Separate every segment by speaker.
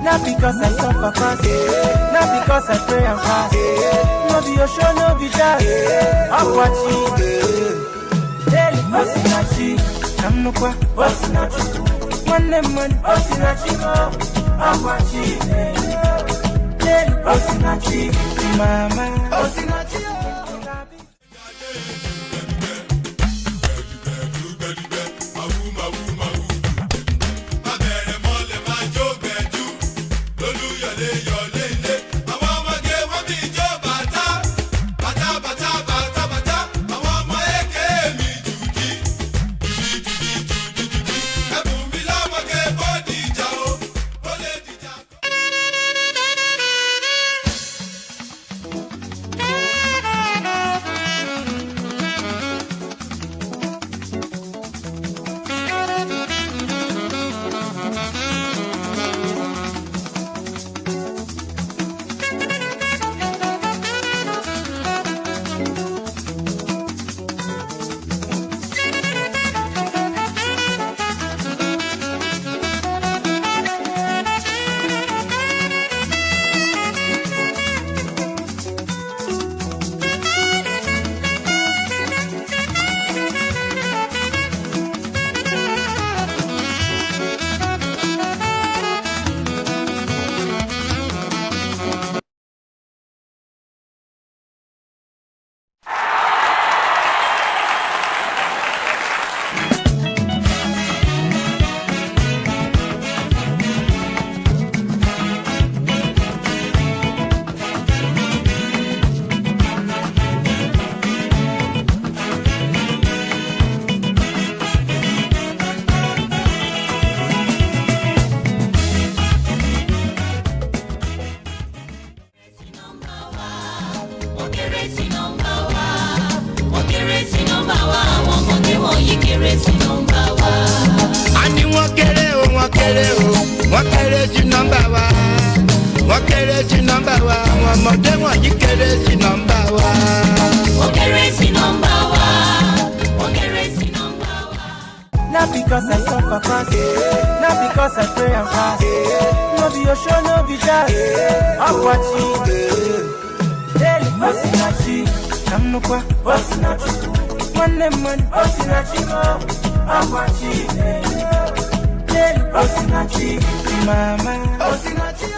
Speaker 1: Not because I suffer fast, not because I pray and fast. No be your show, no be that. I'm watching. Daily, Osinachi. I'm no qua, Osinachi. One lemon, Osinachi. I'm watching. Daily, Osinachi. Mama, Osinachi. Not because I suffer fast, not because I pray and fast. No be your show, no be that. I'm watching. Daily, Osinachi. I'm no qua, Osinachi. One lemon, Osinachi. I'm watching. Daily, Osinachi. Mama, Osinachi.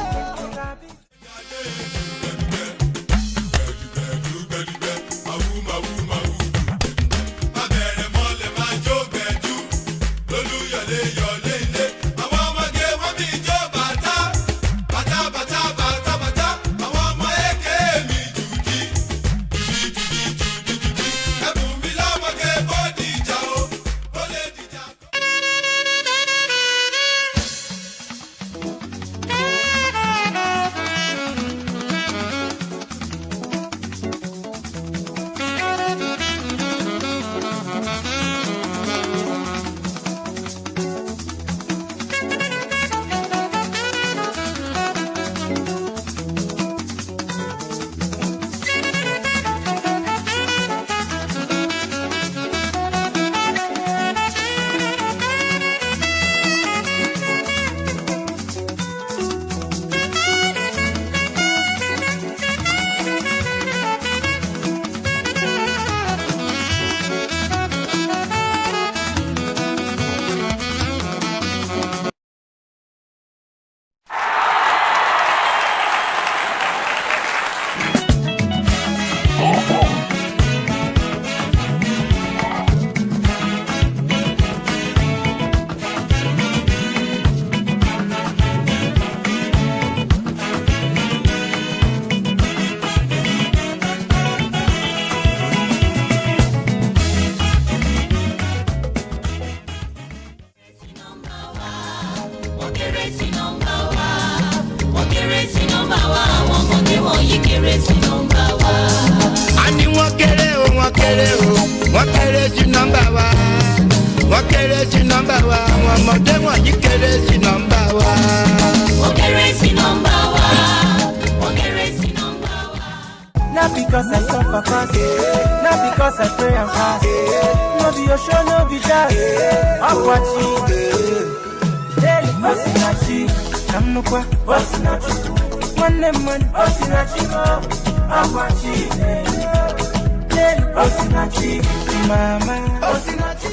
Speaker 2: kéré o, wọ́n kéré sí nọ́mbà wa. Wọ́n kéré sí nọ́mbà wa, àwọn ọmọdé wọ̀nyí kéré sí nọ́mbà wa.
Speaker 3: Wọ́n kéré sí nọ́mbà wa. Wọ́n kéré sí nọ́mbà wa.
Speaker 1: Not because I suffer fast, not because I pray and fast. No be your show, no be that. I'm watching. Hey, Osinachi, I'm no qua, Osinachi. Man, Osinachi, I'm watching. Hey, Osinachi, mama, Osinachi.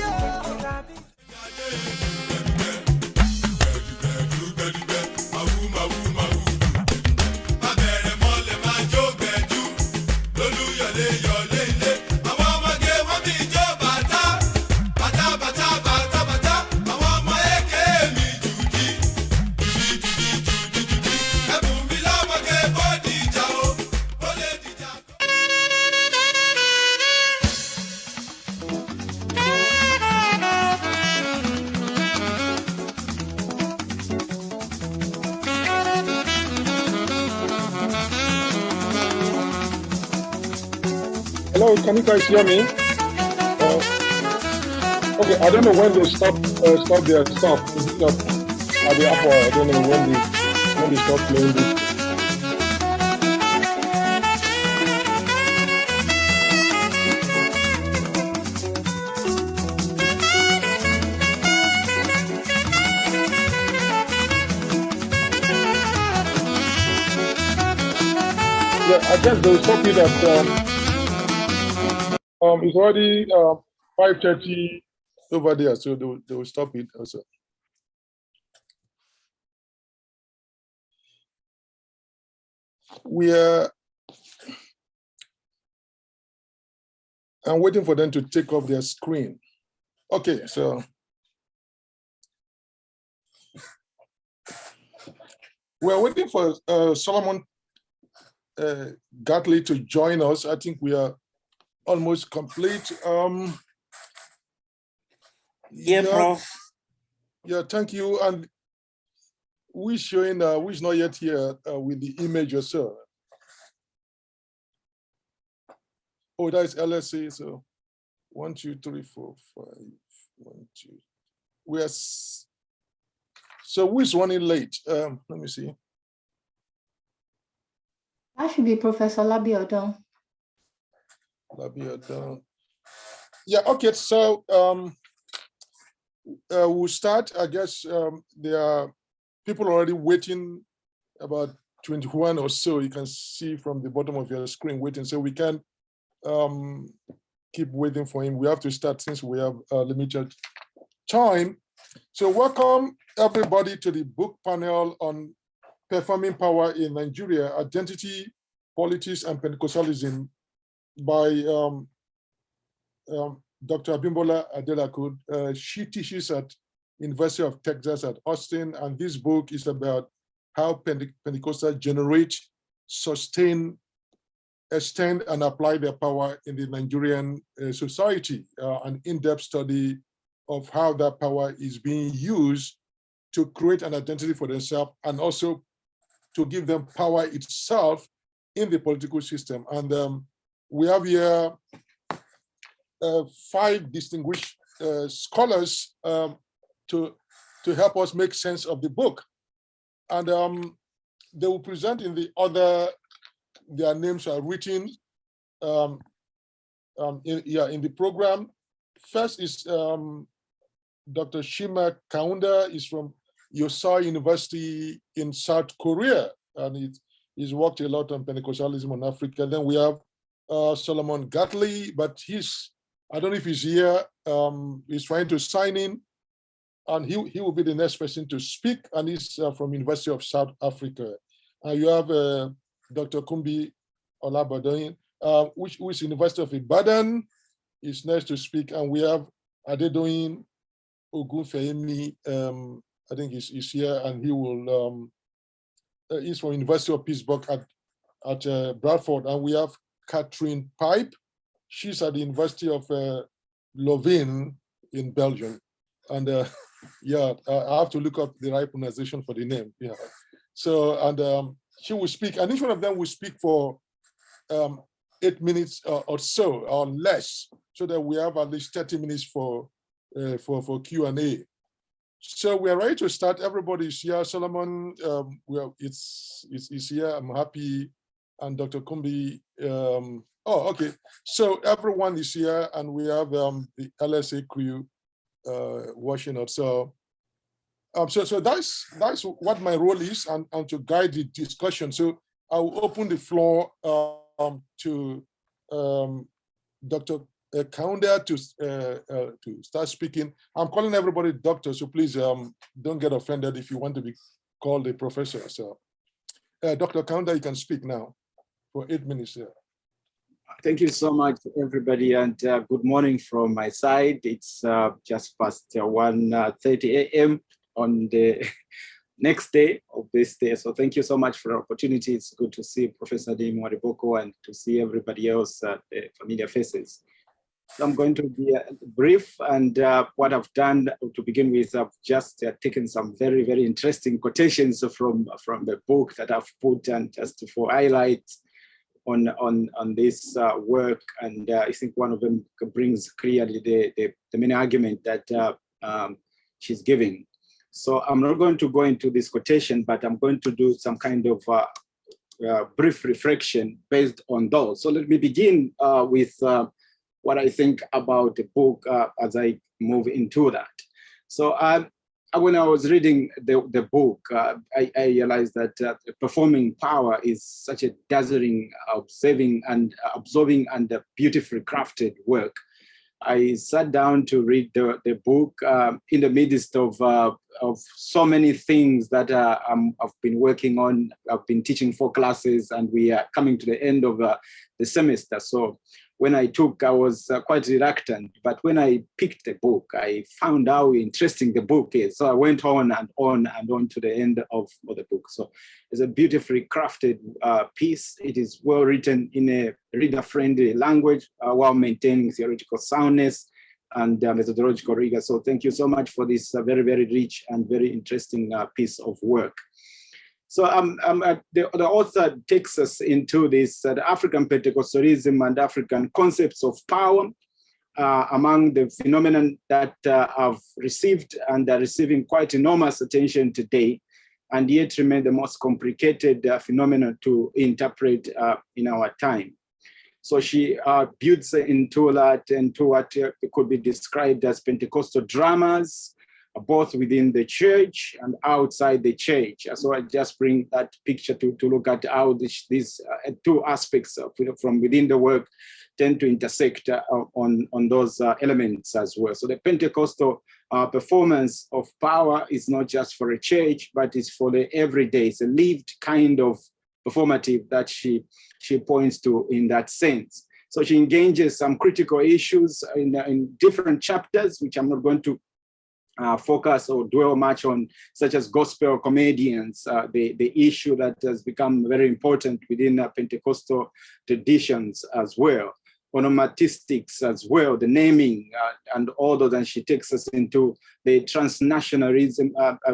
Speaker 4: Hello, can you guys hear me? Okay, I don't know when they stop their stuff. Is it not at the app, or I don't know when they stop playing this. Yeah, I guess they'll stop it at it's already 5:30 over there, so they will stop it also. I'm waiting for them to take off their screen. Okay, so we're waiting for Solomon Gatley to join us. I think we are almost complete.
Speaker 5: Yeah, Prof.
Speaker 4: Yeah, thank you. And we're showing, who's not yet here with the image or so. Oh, that's LSA. So 1, 2, 3, 4, 5, 1, 2. We are. So who is running late? Let me see.
Speaker 6: That should be Professor Labiodun.
Speaker 4: Yeah, okay, so we'll start. I guess there are people already waiting, about 21 or so. You can see from the bottom of your screen waiting, so we can keep waiting for him. We have to start since we have limited time. So welcome everybody to the book panel on Performing Power in Nigeria, Identity, Politics, and Pentecostalism by Dr. Abimbola Adelakun. She teaches at University of Texas at Austin, and this book is about how Pentecostals generate, sustain, extend, and apply their power in the Nigerian society. An in-depth study of how that power is being used to create an identity for themselves and also to give them power itself in the political system. And we have here 5 distinguished scholars to help us make sense of the book. And they will present in the order their names are written in the program. First is Dr. Shima Kaunda, is from Yosai University in South Korea, and he's worked a lot on Pentecostalism on Africa. Then we have Solomon Gatley, but I don't know if he's here. He's trying to sign in, and he will be the next person to speak, and he's from University of South Africa. You have Dr. Kumbi Olabadoyin, who is University of Ibadan, is next to speak, and we have Adedoyin Ogunfeyemi, I think he's here, and he will, he's from University of Pittsburgh at Bradford, and we have Catherine Pipe. She's at the University of Leuven in Belgium. And yeah, I have to look up the right pronunciation for the name. Yeah. So, and she will speak, and each one of them will speak for 8 minutes or so, or less, so that we have at least 30 minutes for Q&A. So we are ready to start. Everybody's here. Solomon, it's here. I'm happy. And Dr. Kumbi. Okay. So everyone is here, and we have the LSA crew watching us. So that's what my role is, and to guide the discussion. So I will open the floor to Dr. Kaunda to start speaking. I'm calling everybody doctor, so please don't get offended if you want to be called a professor. So Dr. Kaunda, you can speak now for 8 minutes.
Speaker 7: Thank you so much, everybody, and good morning from my side. It's just past 1:30 a.m. on the next day of this day. So thank you so much for the opportunity. It's good to see Professor Dim Wadiboko and to see everybody else, the familiar faces. So I'm going to be brief, and what I've done to begin with, I've just taken some very, very interesting quotations from the book that I've put, and just for highlights on this work, and I think one of them brings clearly the main argument that she's giving. So I'm not going to go into this quotation, but I'm going to do some kind of brief reflection based on those. So let me begin with what I think about the book as I move into that. So when I was reading the book, I realized that performing power is such a dazzling, absorbing and beautifully crafted work. I sat down to read the book in the midst of so many things that I've been working on. I've been teaching 4 classes, and we are coming to the end of the semester. So when I was quite reluctant, but when I picked the book, I found how interesting the book is. So I went on and on and on to the end of the book. So it's a beautifully crafted piece. It is well written in a reader-friendly language while maintaining theoretical soundness and methodological rigor. So thank you so much for this very, very rich and very interesting piece of work. So the author takes us into this African Pentecostalism and African concepts of power among the phenomenon that have received and are receiving quite enormous attention today, and yet remain the most complicated phenomenon to interpret in our time. So she builds into that, into what could be described as Pentecostal dramas, both within the church and outside the church. So I just bring that picture to look at how these 2 aspects from within the work tend to intersect on those elements as well. So the Pentecostal performance of power is not just for a church, but it's for the everyday. It's a lived kind of performative that she points to in that sense. So she engages some critical issues in different chapters, which I'm not going to focus or dwell much on, such as gospel comedians, the issue that has become very important within Pentecostal traditions as well, onomatistics as well, the naming and all those, and she takes us into the transnationalism,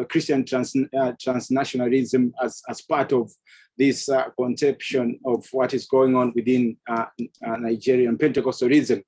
Speaker 7: Christian transnationalism as part of this conception of what is going on within Nigerian Pentecostalism.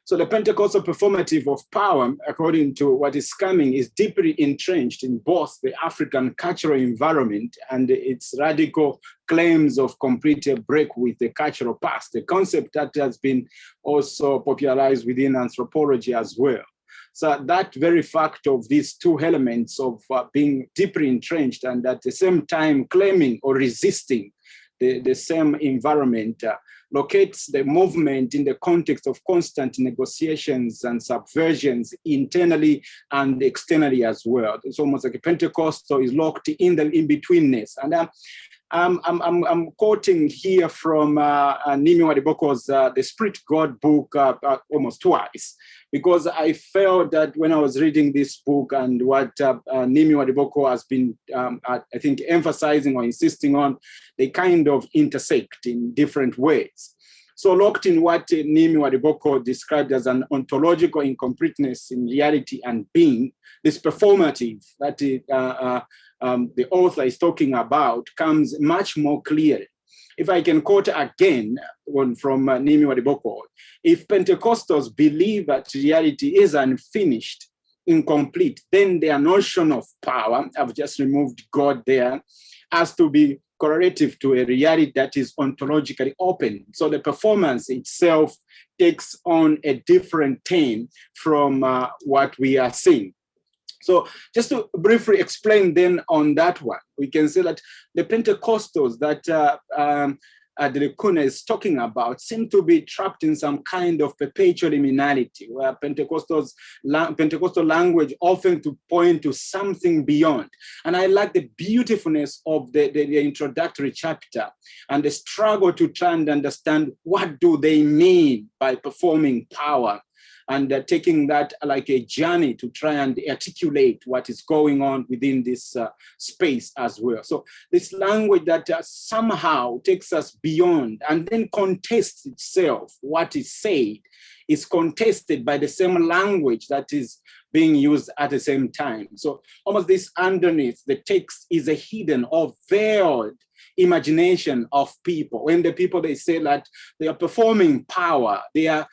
Speaker 7: So the Pentecostal performative of power, according to what is coming, is deeply entrenched in both the African cultural environment and its radical claims of complete break with the cultural past, a concept that has been also popularized within anthropology as well. So that very fact of these 2 elements of being deeply entrenched and at the same time claiming or resisting the same environment locates the movement in the context of constant negotiations and subversions internally and externally as well. It's almost like a Pentecostal is locked in the in-betweenness. And I'm quoting here from Nimi Wadiboko's The Spirit God book almost twice, because I felt that when I was reading this book and what Nimi Wadiboko has been, I think, emphasizing or insisting on, they kind of intersect in different ways. So locked in what Nimi Wadiboko described as an ontological incompleteness in reality and being, this performative that the author is talking about comes much more clearly. if I can quote again one from Nimi Wadiboko, if Pentecostals believe that reality is unfinished, incomplete, then their notion of power, I've just removed God there, has to be correlative to a reality that is ontologically open. So the performance itself takes on a different tone from what we are seeing. So just to briefly explain then on that one, we can say that the Pentecostals that Adelakun is talking about seem to be trapped in some kind of perpetual liminality, where Pentecostal language often to point to something beyond. And I like the beautifulness of the introductory chapter and the struggle to try and understand what do they mean by performing power, and taking that like a journey to try and articulate what is going on within this space as well. So this language that somehow takes us beyond and then contests itself, what is said, is contested by the same language that is being used at the same time. So almost this underneath the text is a hidden or veiled imagination of people. When the people, they say that they are performing power, they are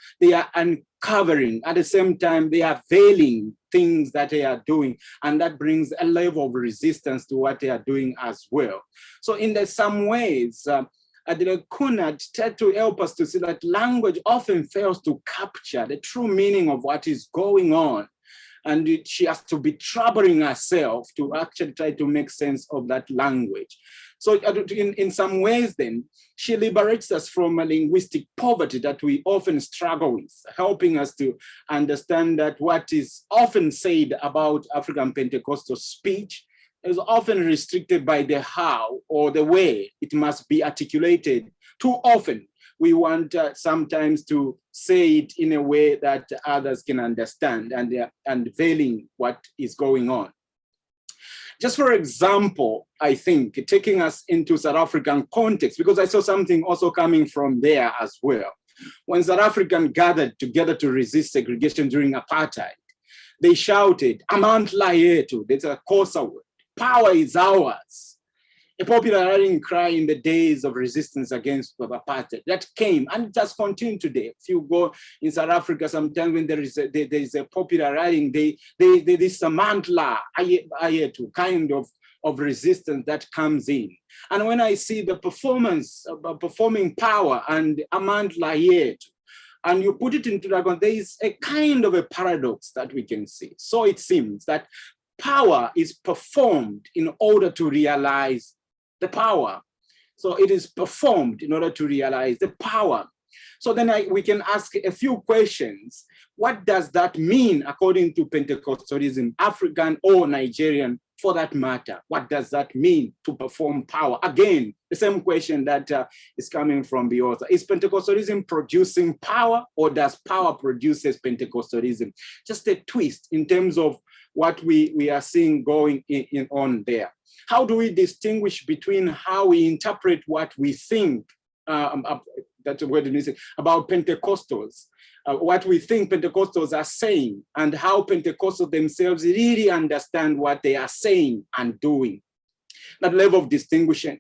Speaker 7: uncovering, at the same time they are veiling things that they are doing, and that brings a level of resistance to what they are doing as well. So in some ways, Adelakun had tried to help us to see that language often fails to capture the true meaning of what is going on. And she has to be troubling herself to actually try to make sense of that language. So in some ways then, she liberates us from a linguistic poverty that we often struggle with, helping us to understand that what is often said about African Pentecostal speech is often restricted by the how or the way it must be articulated. Too often, we want sometimes to say it in a way that others can understand, and veiling what is going on. Just for example, I think, taking us into South African context, because I saw something also coming from there as well. When South Africans gathered together to resist segregation during apartheid, they shouted, "Amandla yetu," that's a Xhosa word, "Power is ours." A popular rallying cry in the days of resistance against apartheid that came, and it has continued today. If you go in South Africa, sometimes when there is a popular rallying, this Amandla ayetu kind of resistance that comes in. And when I see the performance, performing power and Amandla yetu, and you put it into Dragon, there is a kind of a paradox that we can see. So it seems that power is performed in order to realize the power. So it is performed in order to realize the power. So then we can ask a few questions. What does that mean according to Pentecostalism, African or Nigerian for that matter? What does that mean to perform power? Again, the same question that is coming from the author. Is Pentecostalism producing power, or does power produces Pentecostalism? Just a twist in terms of what we are seeing going on there. How do we distinguish between how we interpret what we think, that's a word about Pentecostals, what we think Pentecostals are saying, and how Pentecostals themselves really understand what they are saying and doing? That level of distinction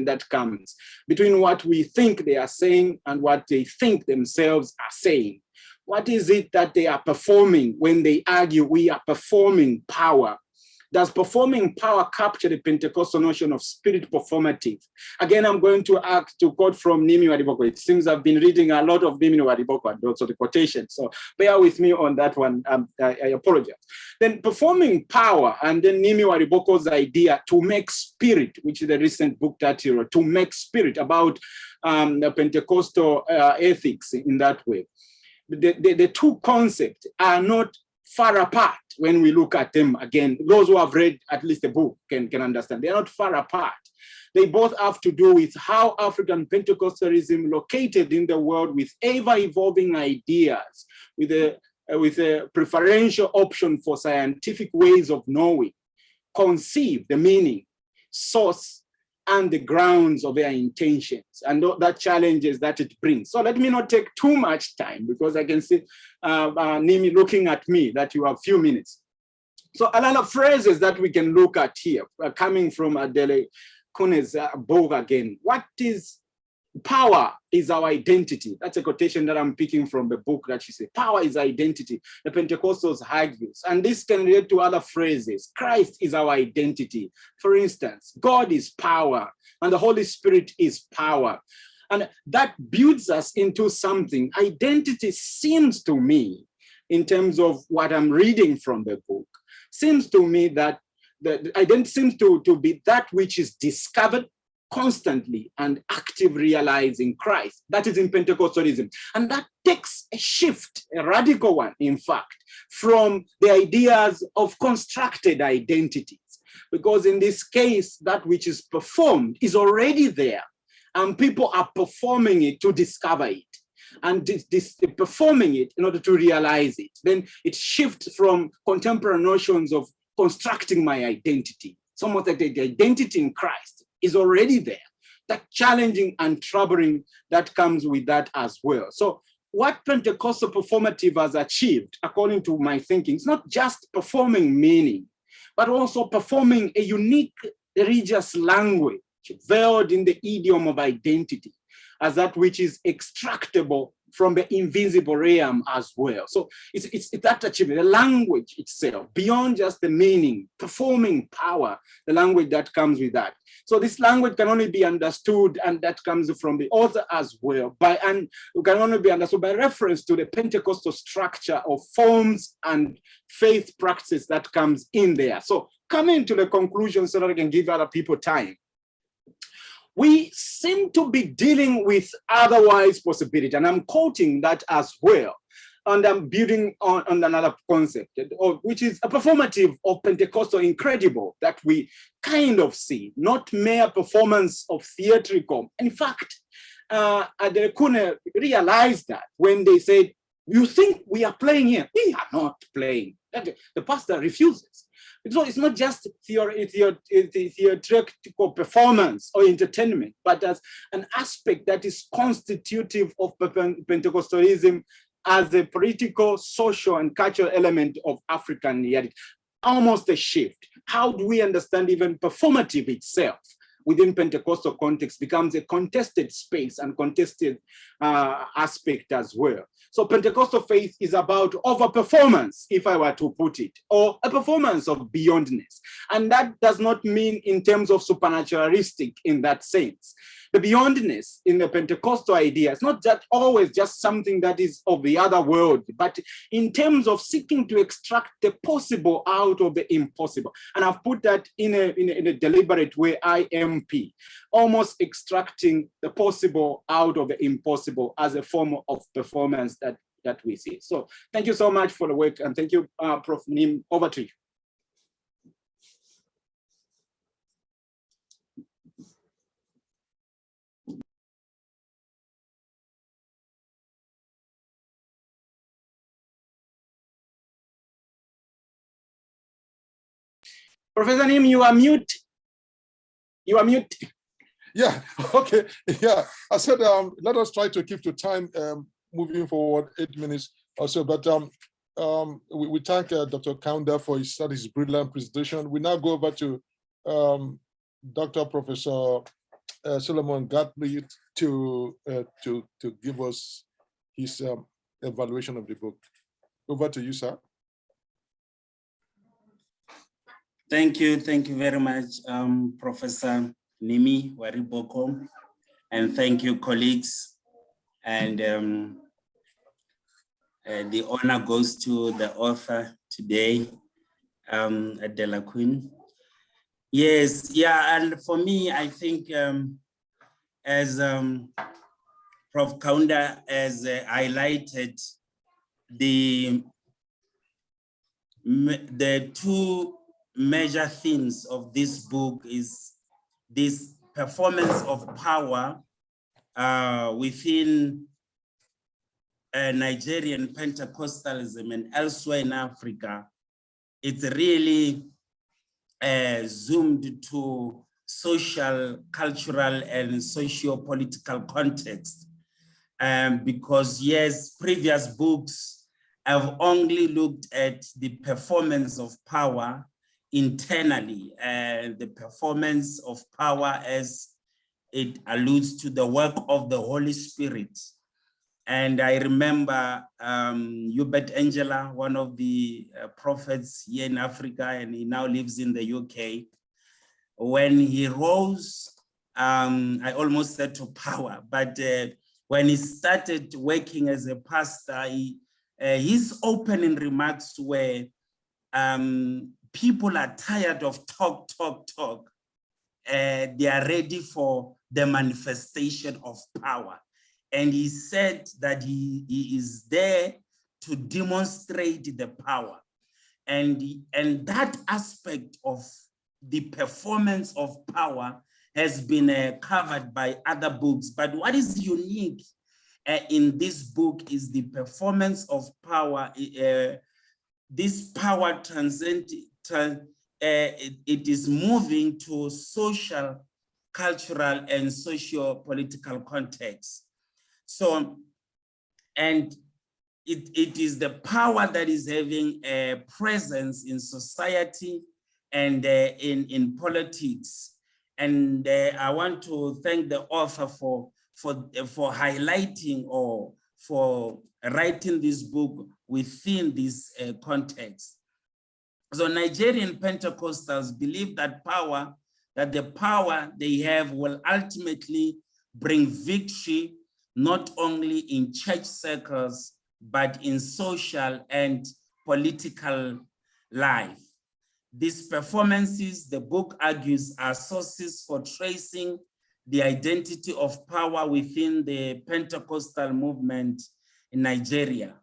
Speaker 7: that comes between what we think they are saying and what they think themselves are saying. What is it that they are performing when they argue we are performing power? Does performing power capture the Pentecostal notion of spirit performative? Again, I'm going to ask to quote from Nimi Wadiboko. It seems I've been reading a lot of Nimi Wadiboko and also the quotation. So bear with me on that one. I apologize. Then performing power, and then Nimi Wadiboko's idea to make spirit, which is the recent book that he wrote, to make spirit about the Pentecostal ethics in that way. The two concepts are not far apart when we look at them. Again, those who have read at least the book can understand. They're not far apart. They both have to do with how African Pentecostalism located in the world with ever-evolving ideas, with a preferential option for scientific ways of knowing, conceive the meaning, source, and the grounds of their intentions, and that challenges that it brings. So let me not take too much time, because I can see Nimi looking at me that you have a few minutes. So a lot of phrases that we can look at here, coming from Adelakun's book again. What is power is our identity. That's a quotation that I'm picking from the book that she said, power is identity. The Pentecostals argues, and this can relate to other phrases. Christ is our identity. For instance, God is power and the Holy Spirit is power. And that builds us into something. Identity seems to me, in terms of what I'm reading from the book, seems to me that the identity seems to be that which is discovered constantly and active realizing Christ. That is in Pentecostalism. And that takes a shift, a radical one, in fact, from the ideas of constructed identities. Because in this case, that which is performed is already there, and people are performing it to discover it, and performing it in order to realize it. Then it shifts from contemporary notions of constructing my identity. Somewhat like the identity in Christ is already there. That challenging and troubling that comes with that as well. So what Pentecostal performative has achieved, according to my thinking, is not just performing meaning, but also performing a unique religious language veiled in the idiom of identity as that which is extractable from the invisible realm as well. So it's that achievement, the language itself, beyond just the meaning, performing power, the language that comes with that. So this language can only be understood, and that comes from the author as well, and can only be understood by reference to the Pentecostal structure of forms and faith practices that comes in there. So coming to the conclusion so that I can give other people time. We seem to be dealing with otherwise possibility, and I'm quoting that as well. And I'm building on another concept, which is a performative of Pentecostal incredible that we kind of see, not mere performance of theatrical. In fact, Adelakun realized that when they said, you think we are playing here? We are not playing. The pastor refuses. So it's not just theatrical performance or entertainment, but as an aspect that is constitutive of Pentecostalism as a political, social, and cultural element of African reality. Almost a shift. How do we understand even performative itself within Pentecostal context becomes a contested space and contested aspect as well. So Pentecostal faith is about over-performance, if I were to put it, or a performance of beyondness. And that does not mean in terms of supernaturalistic in that sense. The beyondness in the Pentecostal idea is not just always just something that is of the other world, but in terms of seeking to extract the possible out of the impossible. And I've put that in a deliberate way, IMP, almost extracting the possible out of the impossible as a form of performance that we see. So thank you so much for the work, and thank you, Prof. Nim. Over to you. Professor Nim, you are mute. You are mute.
Speaker 4: Yeah, okay. Yeah, I said let us try to keep to time moving forward, 8 minutes or so. But we thank Dr. Kaunda for his brilliant presentation. We now go over to Dr. Professor Solomon Gatley to give us his evaluation of the book. Over to you, sir.
Speaker 5: Thank you very much, Professor Nimi Wariboko, and thank you, colleagues. And the honor goes to the author today, Adelakun. Yes, yeah, and for me, I think as Prof. Kaunda has highlighted, the two major themes of this book is this performance of power within Nigerian Pentecostalism and elsewhere in Africa. It's really zoomed to social, cultural, and socio-political context. Because yes, previous books have only looked at the performance of power internally, and the performance of power as it alludes to the work of the Holy Spirit. And I remember Hubert Angela, one of the prophets here in Africa, and he now lives in the UK. When he rose, I almost said to power, but when he started working as a pastor, his opening remarks were, people are tired of talk. They are ready for the manifestation of power. And he said that he is there to demonstrate the power. And that aspect of the performance of power has been covered by other books. But what is unique in this book is the performance of power. This power it is moving to social, cultural, and socio-political context. So, and it is the power that is having a presence in society and in politics. And I want to thank the author for highlighting or for writing this book within this context. So Nigerian Pentecostals believe that the power they have will ultimately bring victory, not only in church circles, but in social and political life. These performances, the book argues, are sources for tracing the identity of power within the Pentecostal movement in Nigeria.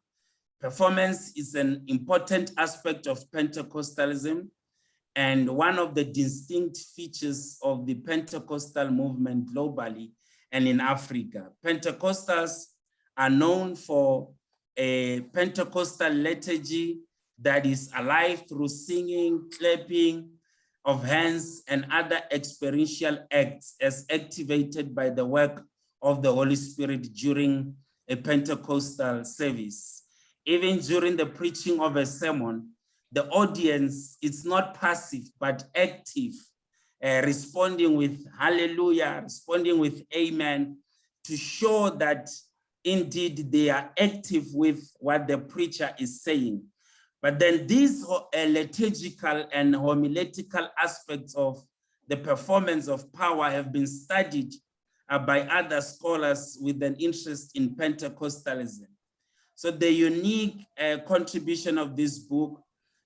Speaker 5: Performance is an important aspect of Pentecostalism and one of the distinct features of the Pentecostal movement globally and in Africa. Pentecostals are known for a Pentecostal liturgy that is alive through singing, clapping of hands, and other experiential acts as activated by the work of the Holy Spirit during a Pentecostal service. Even during the preaching of a sermon, the audience is not passive, but active, responding with hallelujah, responding with amen, to show that indeed they are active with what the preacher is saying. But then these liturgical and homiletical aspects of the performance of power have been studied by other scholars with an interest in Pentecostalism. So the unique contribution of this book,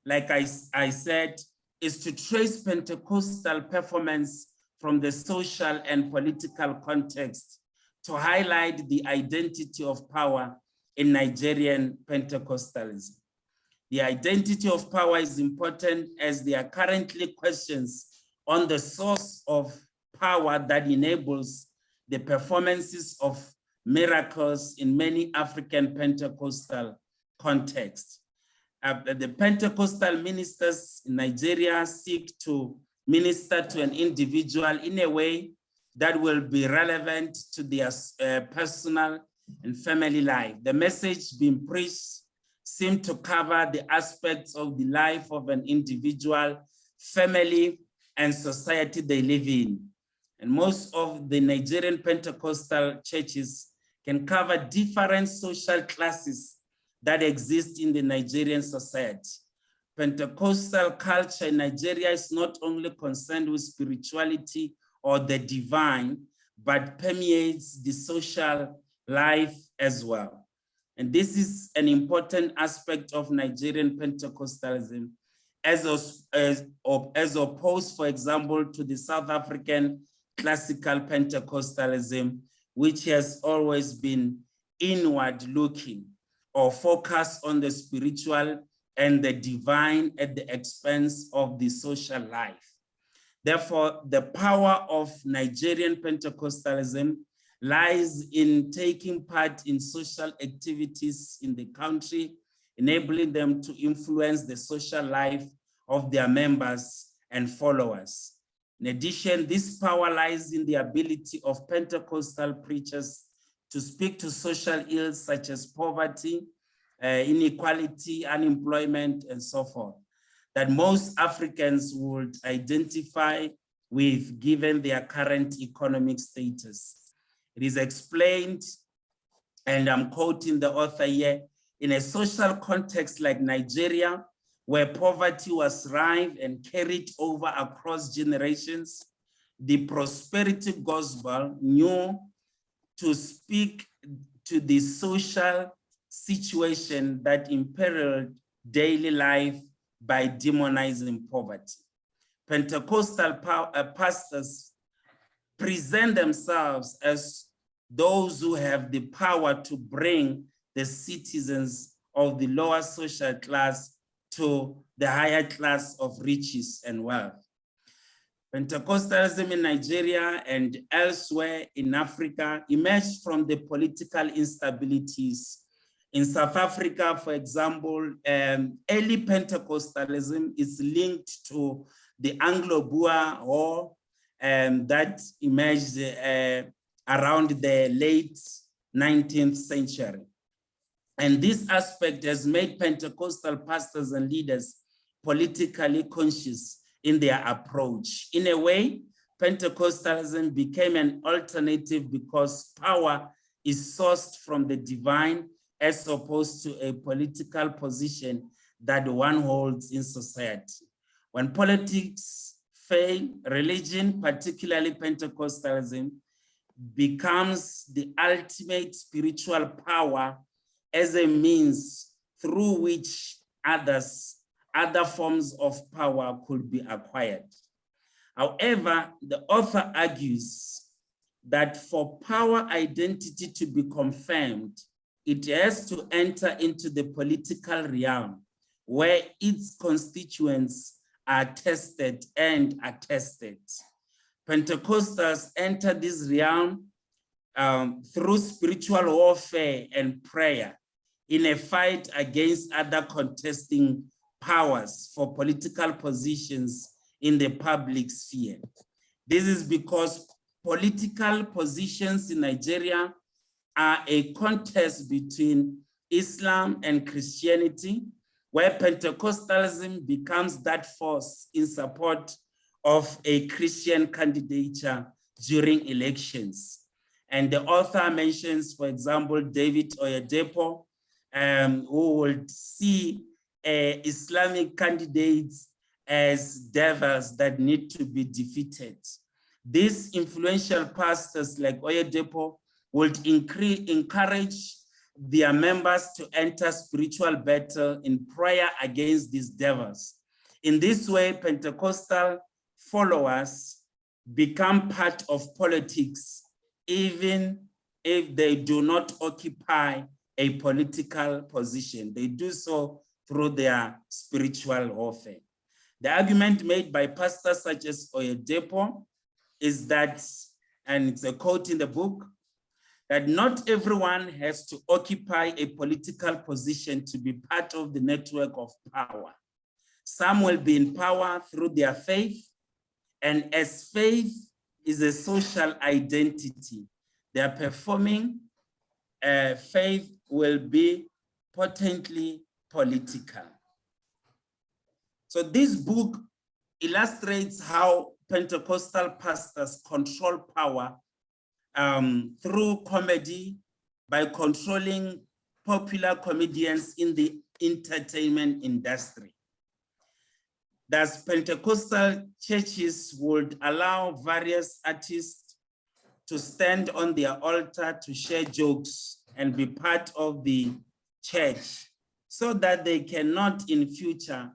Speaker 5: like I said, is to trace Pentecostal performance from the social and political context to highlight the identity of power in Nigerian Pentecostalism. The identity of power is important as there are currently questions on the source of power that enables the performances of miracles in many African Pentecostal contexts. The Pentecostal ministers in Nigeria seek to minister to an individual in a way that will be relevant to their personal and family life. The message being preached seem to cover the aspects of the life of an individual, family, and society they live in. And most of the Nigerian Pentecostal churches can cover different social classes that exist in the Nigerian society. Pentecostal culture in Nigeria is not only concerned with spirituality or the divine, but permeates the social life as well. And this is an important aspect of Nigerian Pentecostalism as opposed, for example, to the South African classical Pentecostalism, which has always been inward looking or focused on the spiritual and the divine at the expense of the social life. Therefore, the power of Nigerian Pentecostalism lies in taking part in social activities in the country, enabling them to influence the social life of their members and followers. In addition, this power lies in the ability of Pentecostal preachers to speak to social ills such as poverty, inequality, unemployment, and so forth, that most Africans would identify with given their current economic status. It is explained, and I'm quoting the author here, in a social context like Nigeria, where poverty was rife and carried over across generations, the prosperity gospel knew to speak to the social situation that imperiled daily life by demonizing poverty. Pentecostal pastors present themselves as those who have the power to bring the citizens of the lower social class to the higher class of riches and wealth. Pentecostalism in Nigeria and elsewhere in Africa emerged from the political instabilities. In South Africa, for example, early Pentecostalism is linked to the Anglo-Boer War that emerged around the late 19th century. And this aspect has made Pentecostal pastors and leaders politically conscious in their approach. In a way, Pentecostalism became an alternative because power is sourced from the divine as opposed to a political position that one holds in society. When politics fail, religion, particularly Pentecostalism, becomes the ultimate spiritual power as a means through which other forms of power could be acquired. However, the author argues that for power identity to be confirmed, it has to enter into the political realm where its constituents are tested and attested. Pentecostals enter this realm through spiritual warfare and prayer in a fight against other contesting powers for political positions in the public sphere. This is because political positions in Nigeria are a contest between Islam and Christianity, where Pentecostalism becomes that force in support of a Christian candidature during elections. And the author mentions, for example, David Oyedepo, who would see Islamic candidates as devils that need to be defeated. These influential pastors like Oyedepo would encourage their members to enter spiritual battle in prayer against these devils. In this way, Pentecostal followers become part of politics, even if they do not occupy a political position. They do so through their spiritual warfare. The argument made by pastors such as Oyedepo is that, and it's a quote in the book, that not everyone has to occupy a political position to be part of the network of power. Some will be in power through their faith, and as faith is a social identity, their performing faith will be potently political. So this book illustrates how Pentecostal pastors control power through comedy by controlling popular comedians in the entertainment industry. Thus, Pentecostal churches would allow various artists to stand on their altar to share jokes and be part of the church so that they cannot in future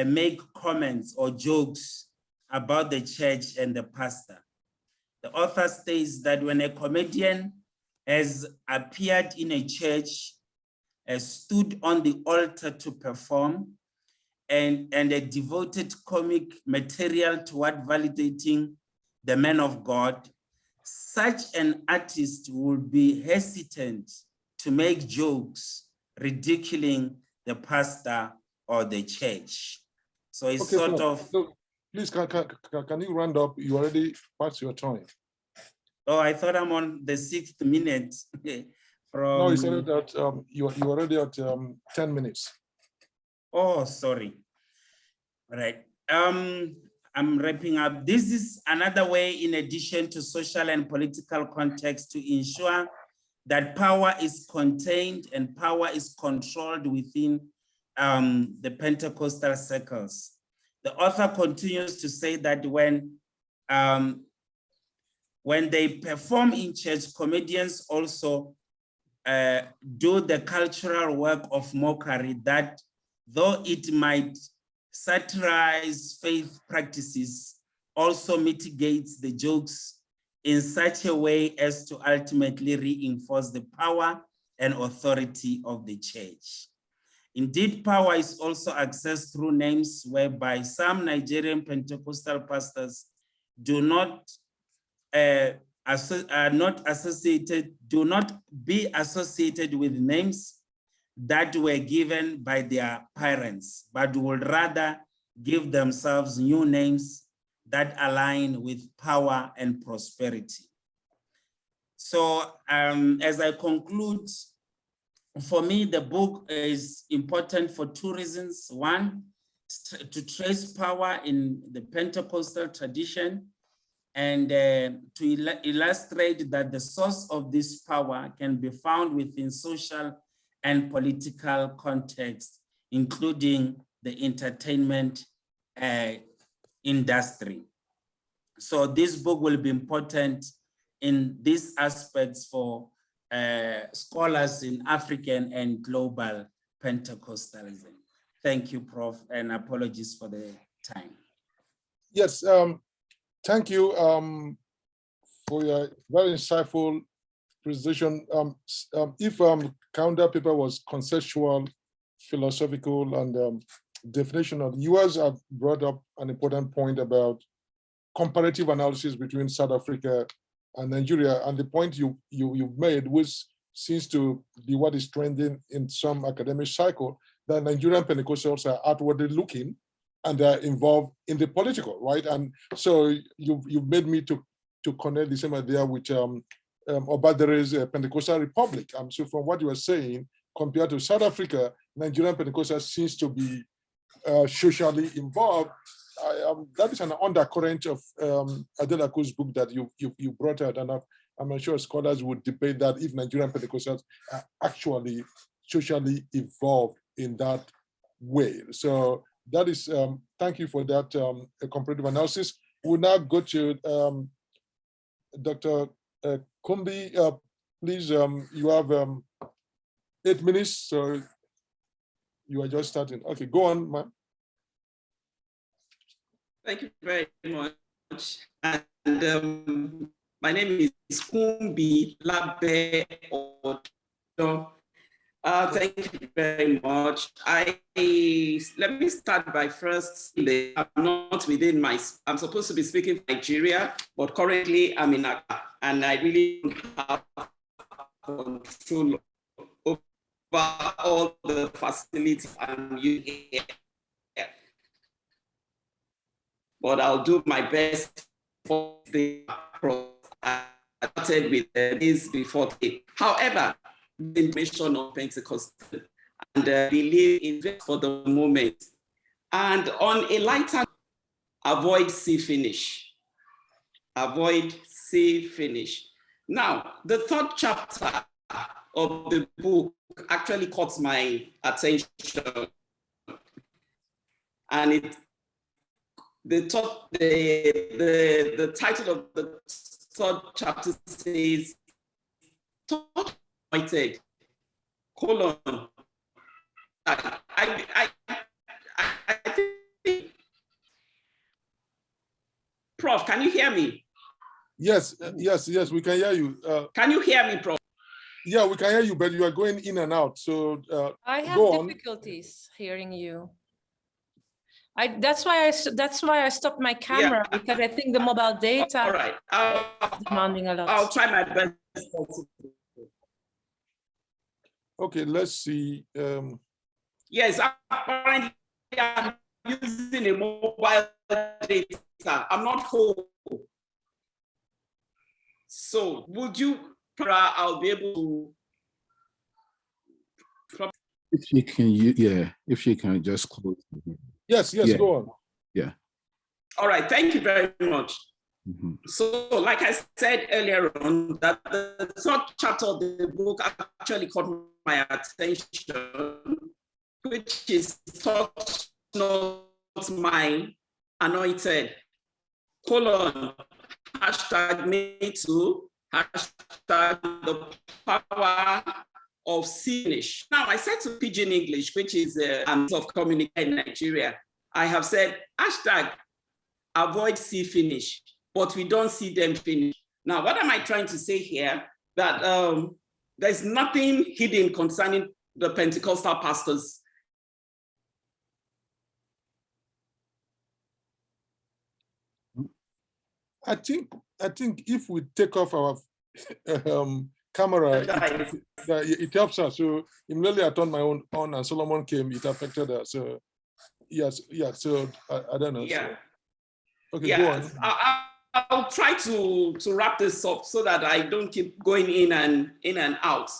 Speaker 5: make comments or jokes about the church and the pastor. The author states that when a comedian has appeared in a church, has stood on the altar to perform, and a devoted comic material toward validating the man of God, such an artist would be hesitant to make jokes ridiculing the pastor or the church. So it's
Speaker 4: Okay, so please, can you round up? You already passed your time.
Speaker 5: Oh, I thought I'm on the 6th minute. From...
Speaker 4: No, it's already at, you're already at 10 minutes.
Speaker 5: Oh, sorry. All right. I'm wrapping up. This is another way, in addition to social and political context, to ensure that power is contained and power is controlled within the Pentecostal circles. The author continues to say that when they perform in church, comedians also do the cultural work of mockery that, though it might satirize faith practices, also mitigates the jokes in such a way as to ultimately reinforce the power and authority of the church. Indeed, power is also accessed through names, whereby some Nigerian Pentecostal pastors do not be associated with names that were given by their parents, but would rather give themselves new names that align with power and prosperity. So as I conclude, for me, the book is important for two reasons. One, to trace power in the Pentecostal tradition, and to illustrate that the source of this power can be found within social and political context, including the entertainment industry. So this book will be important in these aspects for scholars in African and global Pentecostalism. Thank you, Prof, and apologies for the time.
Speaker 4: Yes, thank you for your very insightful presentation. If counter paper was conceptual, philosophical, and definitional, yours have brought up an important point about comparative analysis between South Africa and Nigeria, and the point you've made, which seems to be what is trending in some academic cycle, that Nigerian Pentecostals are outwardly looking and they're involved in the political, right? And so you've made me to connect the same idea with Obadere's Pentecostal Republic. So from what you were saying, compared to South Africa, Nigerian Pentecostals seems to be socially involved. That is an undercurrent of Adelakun's book that you brought out, and I'm sure scholars would debate that if Nigerian Pentecostals are actually socially involved in that way. So that is, thank you for that comparative analysis. We'll now go to Dr. Kumbi. Please, you have 8 minutes, so you are just starting. Okay, go on, ma'am.
Speaker 8: Thank you very much. And my name is Kumbi Labe Odo. Thank you very much. Let me start by first saying that I'm not within I'm supposed to be speaking for Nigeria, but currently I'm in Accra, and I really don't have control over all the facilities I'm using here. But I'll do my best for the I started with this before today. However, the information on Pentecost and believe in it for the moment. And on a lighter, avoid see finish. Avoid see finish. Now, the third chapter of the book actually caught my attention. And the title of the third chapter says, "Anointed, colon." I think, Prof, can you hear me?
Speaker 4: Yes, we can hear you.
Speaker 8: Can you hear me, Prof?
Speaker 4: Yeah, we can hear you, but you are going in and out. So
Speaker 9: I have
Speaker 4: go
Speaker 9: difficulties hearing you. That's why I stopped my camera, because I think the mobile data
Speaker 8: all right.
Speaker 9: is demanding a lot.
Speaker 8: I'll try my best.
Speaker 4: Okay, let's see.
Speaker 8: Yes, apparently I'm using a mobile data. I'm not home. So would you, I'll be able to.
Speaker 10: If you can, if you can just close.
Speaker 4: Yes, go on.
Speaker 10: Yeah.
Speaker 8: All right, thank you very much. So, like I said earlier on, that the third chapter of the book actually caught my attention, which is touch not my anointed, hashtag me too, hashtag the power of finish. Now, I said to Pidgin English, which is a means of communication in Nigeria, I have said hashtag avoid see finish, but we don't see them finish. Now, what am I trying to say here? That there's nothing hidden concerning the Pentecostal pastors.
Speaker 4: I think if we take off our camera, it helps us. So immediately I turned my own on, and Solomon came. It affected us. So yes, yeah. So I don't know.
Speaker 8: Yeah.
Speaker 4: So, okay,
Speaker 8: yeah.
Speaker 4: go on.
Speaker 8: I'll try to wrap this up so that I don't keep going in and out.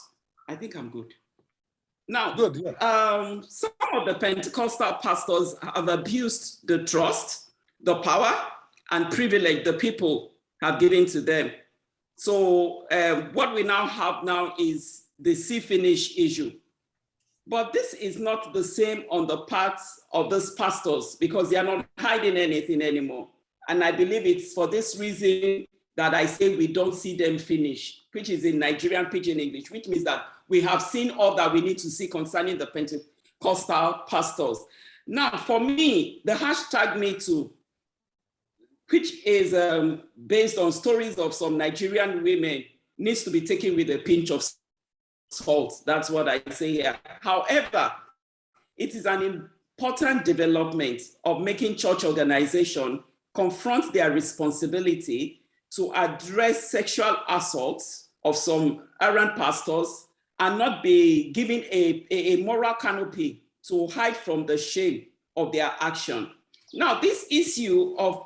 Speaker 8: I think I'm good. Now,
Speaker 4: good, yeah.
Speaker 8: Some of the Pentecostal pastors have abused the trust, the power, and privilege the people have given to them. So what we now have now is the see finish issue. But this is not the same on the part of these pastors because they are not hiding anything anymore. And I believe it's for this reason that I say we don't see them finish, which is in Nigerian Pidgin English, which means that we have seen all that we need to see concerning the Pentecostal pastors. Now, for me, the hashtag Me Too, which is based on stories of some Nigerian women, needs to be taken with a pinch of salt. That's what I say here. However, it is an important development of making church organization confront their responsibility to address sexual assaults of some errant pastors and not be given a moral canopy to hide from the shame of their action. Now, this issue of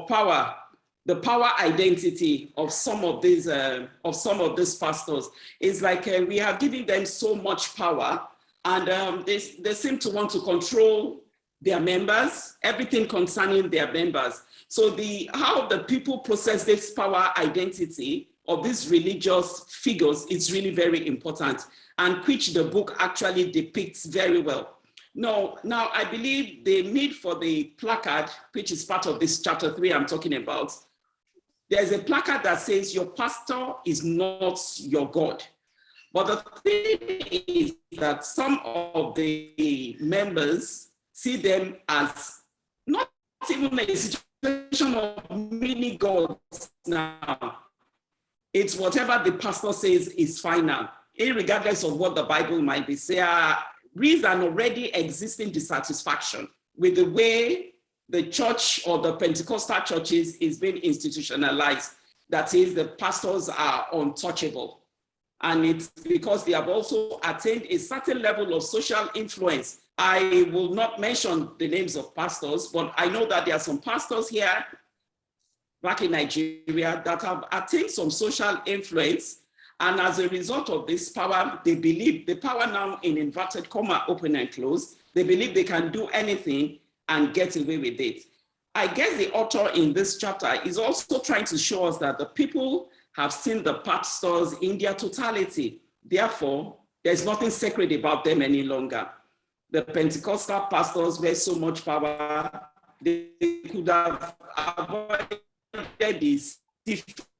Speaker 8: power, the power identity of some of these pastors is like we are giving them so much power, and they seem to want to control their members, everything concerning their members. So how the people process this power identity of these religious figures is really very important, and which the book actually depicts very well. Now I believe the need for the placard, which is part of this chapter 3 I'm talking about, there's a placard that says your pastor is not your God. But the thing is that some of the members see them as not even a situation of mini gods now. It's whatever the pastor says is final, irregardless of what the Bible might be saying. There is an already existing dissatisfaction with the way the church or the Pentecostal churches is being institutionalized. That is, the pastors are untouchable. And it's because they have also attained a certain level of social influence. I will not mention the names of pastors, but I know that there are some pastors here back in Nigeria that have attained some social influence. And as a result of this power, they believe the power now in inverted comma, open and close, they believe they can do anything and get away with it. I guess the author in this chapter is also trying to show us that the people have seen the pastors in their totality. Therefore, there's nothing sacred about them any longer. The Pentecostal pastors were so much power, they could have avoided this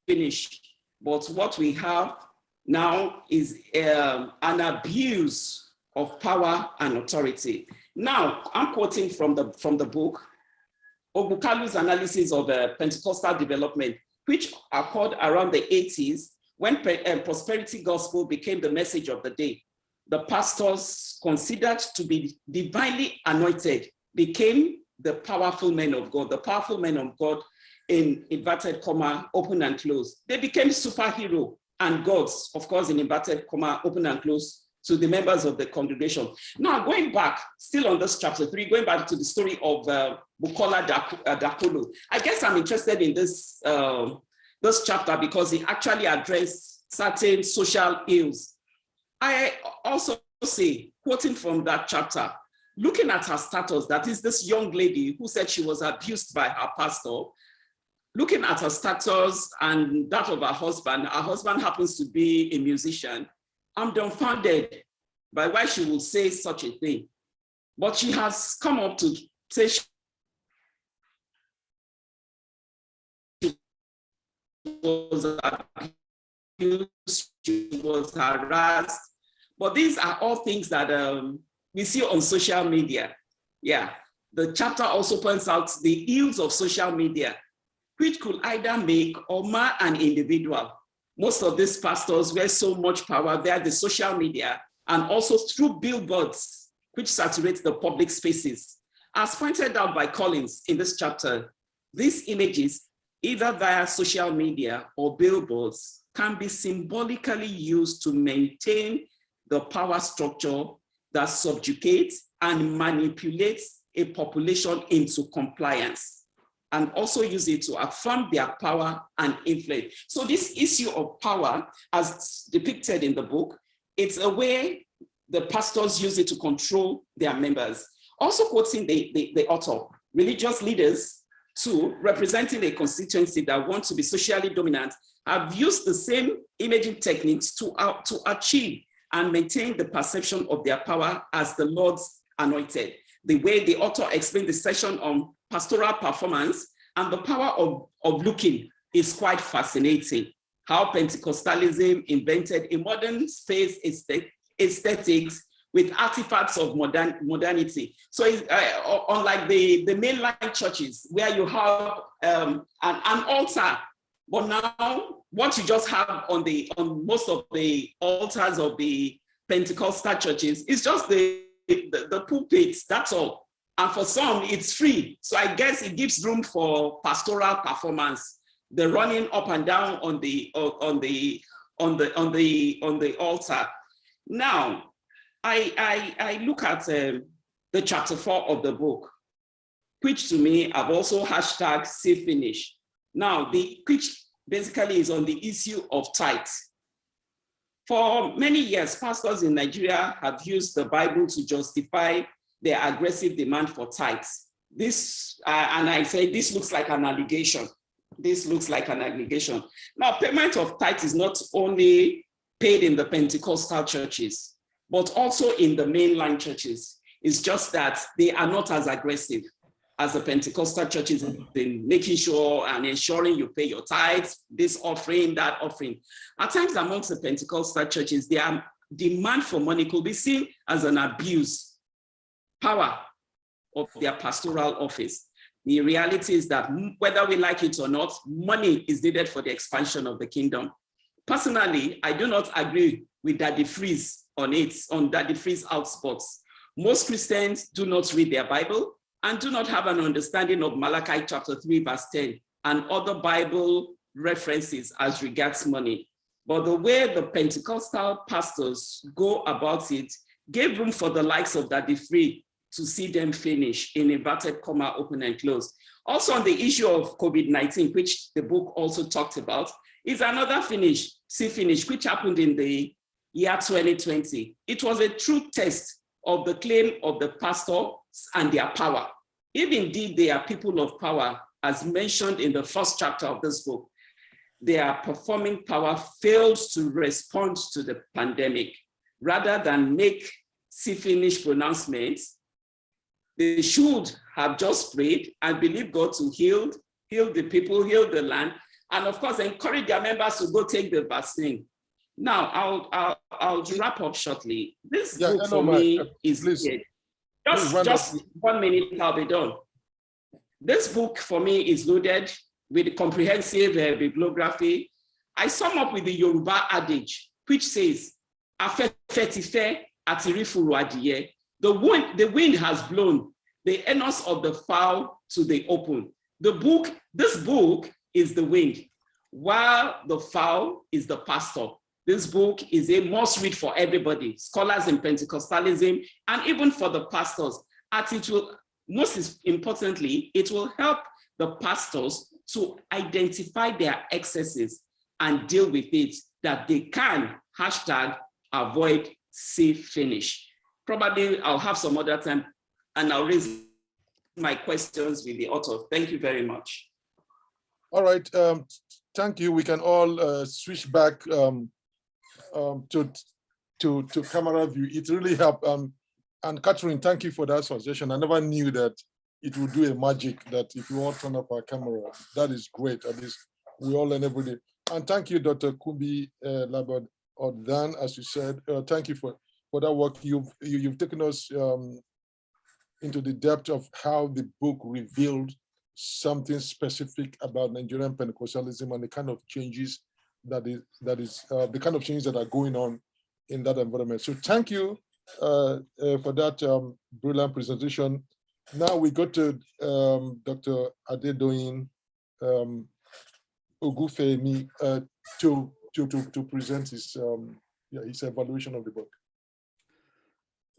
Speaker 8: finish. But what we have now is an abuse of power and authority. Now, I'm quoting from the book, Ogbukalu's analysis of Pentecostal development, which occurred around the 80s when prosperity gospel became the message of the day. The pastors considered to be divinely anointed became the powerful men of God. The powerful men of God, in inverted comma, open and close. They became superhero and gods, of course, in inverted comma, open and close, to the members of the congregation. Now, going back, still on this chapter 3, going back to the story of Bukola Dakolo, I guess I'm interested in this, this chapter because it actually addressed certain social ills. I also say, quoting from that chapter, looking at her status, that is this young lady who said she was abused by her pastor, looking at her status and that of her husband happens to be a musician, I'm dumbfounded by why she would say such a thing. But she has come up to say she was abused, she was harassed. But these are all things that we see on social media. Yeah, the chapter also points out the ills of social media, which could either make or mar an individual. Most of these pastors wear so much power via the social media and also through billboards, which saturate the public spaces. As pointed out by Collins in this chapter, these images, either via social media or billboards, can be symbolically used to maintain the power structure that subjugates and manipulates a population into compliance, and also use it to affirm their power and influence. So this issue of power, as depicted in the book, it's a way the pastors use it to control their members. Also quoting the author, religious leaders too, representing a constituency that wants to be socially dominant, have used the same imaging techniques to achieve and maintain the perception of their power as the Lord's anointed. The way the author explained the section on pastoral performance and the power of looking is quite fascinating. How Pentecostalism invented a modern space aesthetics with artifacts of modernity. So unlike the mainline churches where you have an altar, but now what you just have on most of the altars of the Pentecostal churches is just the pulpits, that's all. And for some, it's free. So I guess it gives room for pastoral performance, the running up and down on the altar. Now, I look at the chapter 4 of the book, which to me I've also hashtag see finish. Now, which basically is on the issue of tithes. For many years, pastors in Nigeria have used the Bible to justify their aggressive demand for tithes. This, and I say, this looks like an allegation. This looks like an allegation. Now, payment of tithes is not only paid in the Pentecostal churches, but also in the mainline churches. It's just that they are not as aggressive as the Pentecostal churches in making sure and ensuring you pay your tithes, this offering, that offering. At times amongst the Pentecostal churches, their demand for money could be seen as an abuse, power of their pastoral office. The reality is that whether we like it or not, money is needed for the expansion of the kingdom. Personally, I do not agree with Daddy Freeze on Daddy Freeze outspots. Most Christians do not read their Bible and do not have an understanding of Malachi chapter 3, verse 10, and other Bible references as regards money. But the way the Pentecostal pastors go about it gave room for the likes of Daddy Free to see them finish, in inverted comma, open and close. Also on the issue of COVID-19, which the book also talked about, is another finish, which happened in the year 2020. It was a true test of the claim of the pastors and their power. If indeed they are people of power, as mentioned in the first chapter of this book, their performing power fails to respond to the pandemic. Rather than make see-finish pronouncements, they should have just prayed and believe God to heal the people, heal the land, and of course, encourage their members to go take the vaccine. Now, I'll wrap up shortly. This book for me is good. Just 1 minute, I'll be done. This book for me is loaded with comprehensive bibliography. I sum up with the Yoruba adage, which says, the wind has blown the anus of the fowl to the open. This book is the wind, while the fowl is the pastor. This book is a must read for everybody, scholars in Pentecostalism, and even for the pastors. As it will, most importantly, it will help the pastors to identify their excesses and deal with it, that they can #avoid see finish. Probably I'll have some other time and I'll raise my questions with the author. Thank you very much.
Speaker 4: All right, thank you. We can all switch back to camera view. It really helped. And Catherine, thank you for that suggestion. I never knew that it would do a magic that if you all turn up our camera, that is great. At least we all learn every day. And thank you, Dr. Kumbi Labad Odan, as you said. Thank you for that work. You've taken us into the depth of how the book revealed something specific about Nigerian Pentecostalism and the kind of changes the kind of changes that are going on in that environment. So thank you for that brilliant presentation. Now we go to Dr. Adedoyin Ogufemi to present his evaluation of the book.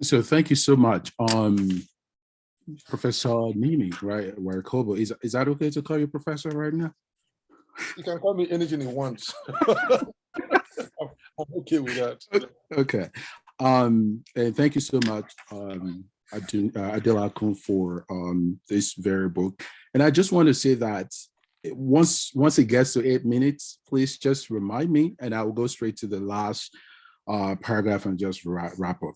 Speaker 10: So thank you so much. Professor Nimi, right? Warikobo. Is that okay to call you professor right now?
Speaker 4: You can call me anything you want. I'm okay with that.
Speaker 10: Okay. And thank you so much, Adelakun, for this very book. And I just want to say that once it gets to 8 minutes, please just remind me, and I will go straight to the last paragraph and just wrap up.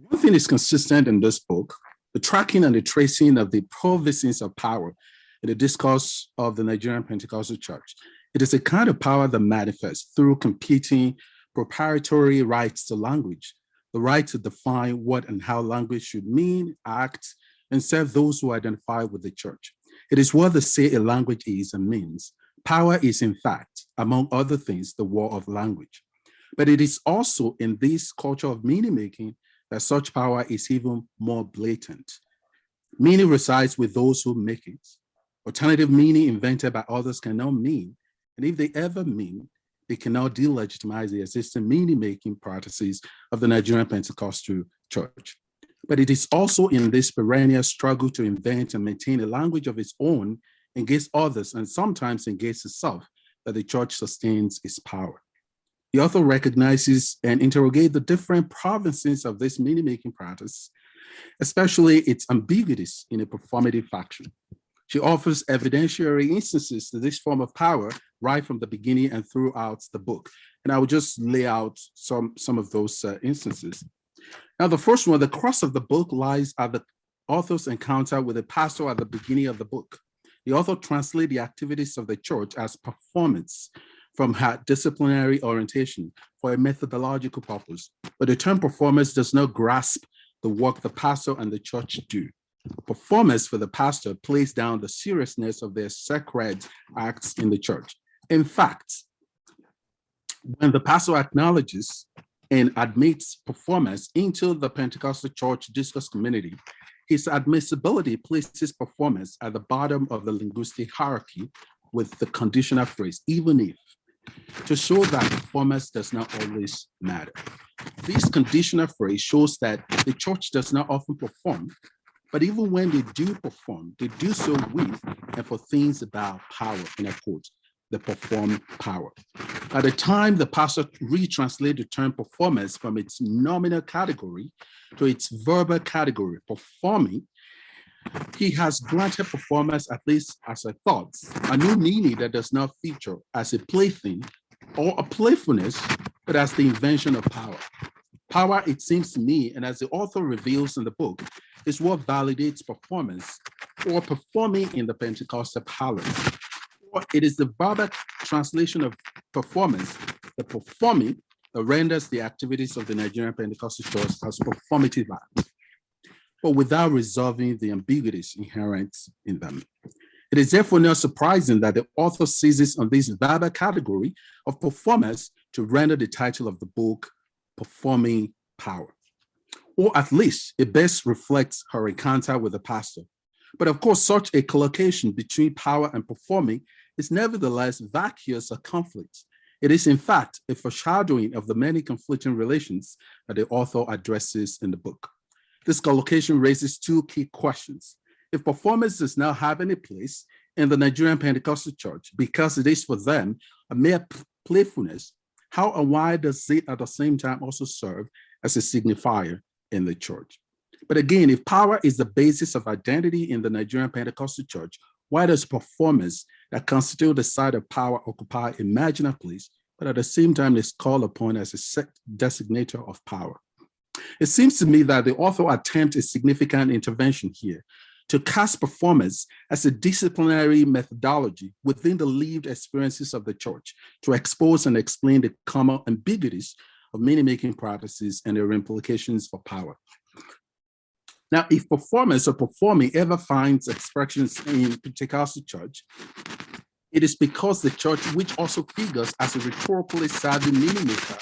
Speaker 10: One thing is consistent in this book: the tracking and the tracing of the provinces of power in the discourse of the Nigerian Pentecostal Church. It is a kind of power that manifests through competing proprietary rights to language, the right to define what and how language should mean, act, and serve those who identify with the church. It is what they say a language is and means. Power is, in fact, among other things, the war of language. But it is also in this culture of meaning-making that such power is even more blatant. Meaning resides with those who make it. Alternative meaning invented by others cannot mean, and if they ever mean, they cannot delegitimize the existing meaning-making practices of the Nigerian Pentecostal Church. But it is also in this perennial struggle to invent and maintain a language of its own against others, and sometimes against itself, that the church sustains its power. The author recognizes and interrogates the different provinces of this meaning-making practice, especially its ambiguities in a performative faction. She offers evidentiary instances to this form of power right from the beginning and throughout the book. And I will just lay out some of those instances. Now, the first one, the crux of the book lies at the author's encounter with a pastor at the beginning of the book. The author translates the activities of the church as performance from her disciplinary orientation for a methodological purpose. But the term performance does not grasp the work the pastor and the church do. Performance for the pastor plays down the seriousness of their sacred acts in the church. In fact, when the pastor acknowledges and admits performance into the Pentecostal church discourse community, his admissibility places performance at the bottom of the linguistic hierarchy with the conditional phrase, even if, to show that performance does not always matter. This conditional phrase shows that the church does not often perform, but even when they do perform, they do so with and for things about power, in a quote, the perform power. At the time the pastor retranslated the term performance from its nominal category to its verbal category, performing, he has granted performance, at least as a thought, a new meaning that does not feature as a plaything or a playfulness, but as the invention of power. Power, it seems to me, and as the author reveals in the book, is what validates performance or performing in the Pentecostal parlance. Or it is the verbal translation of performance, the performing, that renders the activities of the Nigerian Pentecostal Church as performative acts, but without resolving the ambiguities inherent in them. It is therefore not surprising that the author seizes on this verbal category of performance to render the title of the book Performing Power. Or at least it best reflects her encounter with the pastor. But of course, such a collocation between power and performing is nevertheless vacuous or conflict. It is in fact a foreshadowing of the many conflicting relations that the author addresses in the book. This collocation raises two key questions. If performance does not have any place in the Nigerian Pentecostal Church because it is for them a mere playfulness, how and why does it at the same time also serve as a signifier in the church. But again, if power is the basis of identity in the Nigerian Pentecostal church, why does performance that constitute the side of power occupy a marginal place, but at the same time is called upon as a designator of power? It seems to me that the author attempts a significant intervention here to cast performance as a disciplinary methodology within the lived experiences of the church to expose and explain the common ambiguities of meaning-making practices and their implications for power. Now, if performance or performing ever finds expressions in Pentecostal church, it is because the church, which also figures as a rhetorically savvy meaning maker,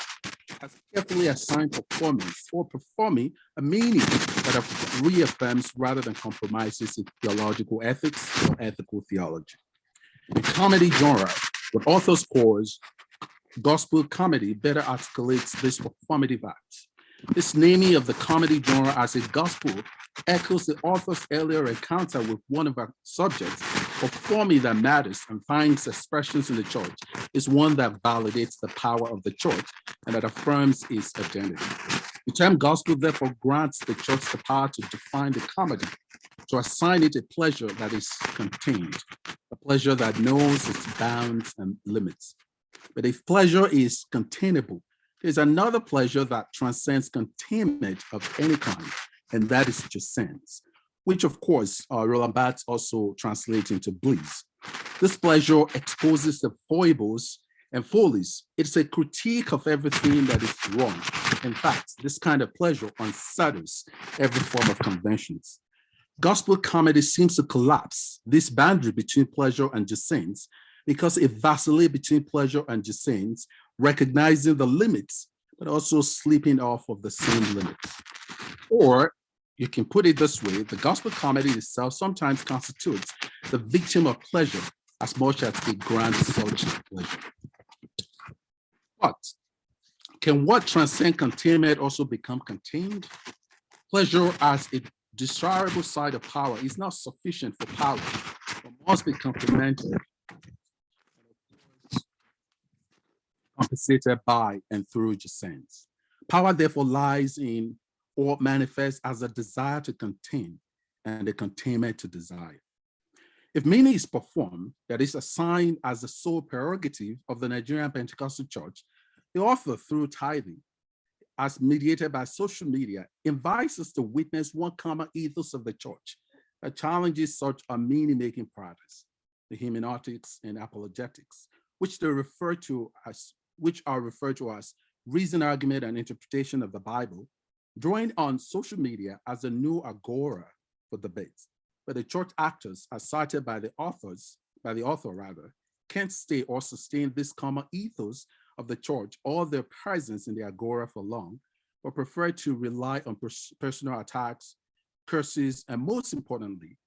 Speaker 10: has carefully assigned performance or performing a meaning that reaffirms rather than compromises its theological ethics or ethical theology. In comedy genre, what authors calls gospel comedy better articulates this performative act. This naming of the comedy genre as a gospel echoes the author's earlier encounter with one of our subjects. Performing that matters and finds expressions in the church is one that validates the power of the church and that affirms its identity. The term gospel therefore grants the church the power to define the comedy, to assign it a pleasure that is contained, a pleasure that knows its bounds and limits. But if pleasure is containable, there's another pleasure that transcends containment of any kind, and that is just sense, which of course, Roland Barthes also translates into bliss. This pleasure exposes the foibles and follies. It's a critique of everything that is wrong. In fact, this kind of pleasure unsettles every form of conventions. Gospel comedy seems to collapse this boundary between pleasure and sense because it vacillates between pleasure and sense, recognizing the limits, but also slipping off of the same limits. Or you can put it this way, the gospel comedy itself sometimes constitutes the victim of pleasure as much as it grants such pleasure. But can what transcends containment also become contained? Pleasure as a desirable side of power is not sufficient for power, but must be complemented, compensated by and through sense. Power therefore lies in or manifests as a desire to contain and a containment to desire. If meaning is performed, that is assigned as the sole prerogative of the Nigerian Pentecostal Church, the author, through tithing, as mediated by social media, invites us to witness one common ethos of the church that challenges such a meaning-making practice, the hermeneutics and apologetics, which are referred to as reason, argument, and interpretation of the Bible, drawing on social media as a new agora for debates. But the church actors, as cited by the author, can't stay or sustain this common ethos of the church or their presence in the agora for long, but prefer to rely on personal attacks, curses, and most importantly,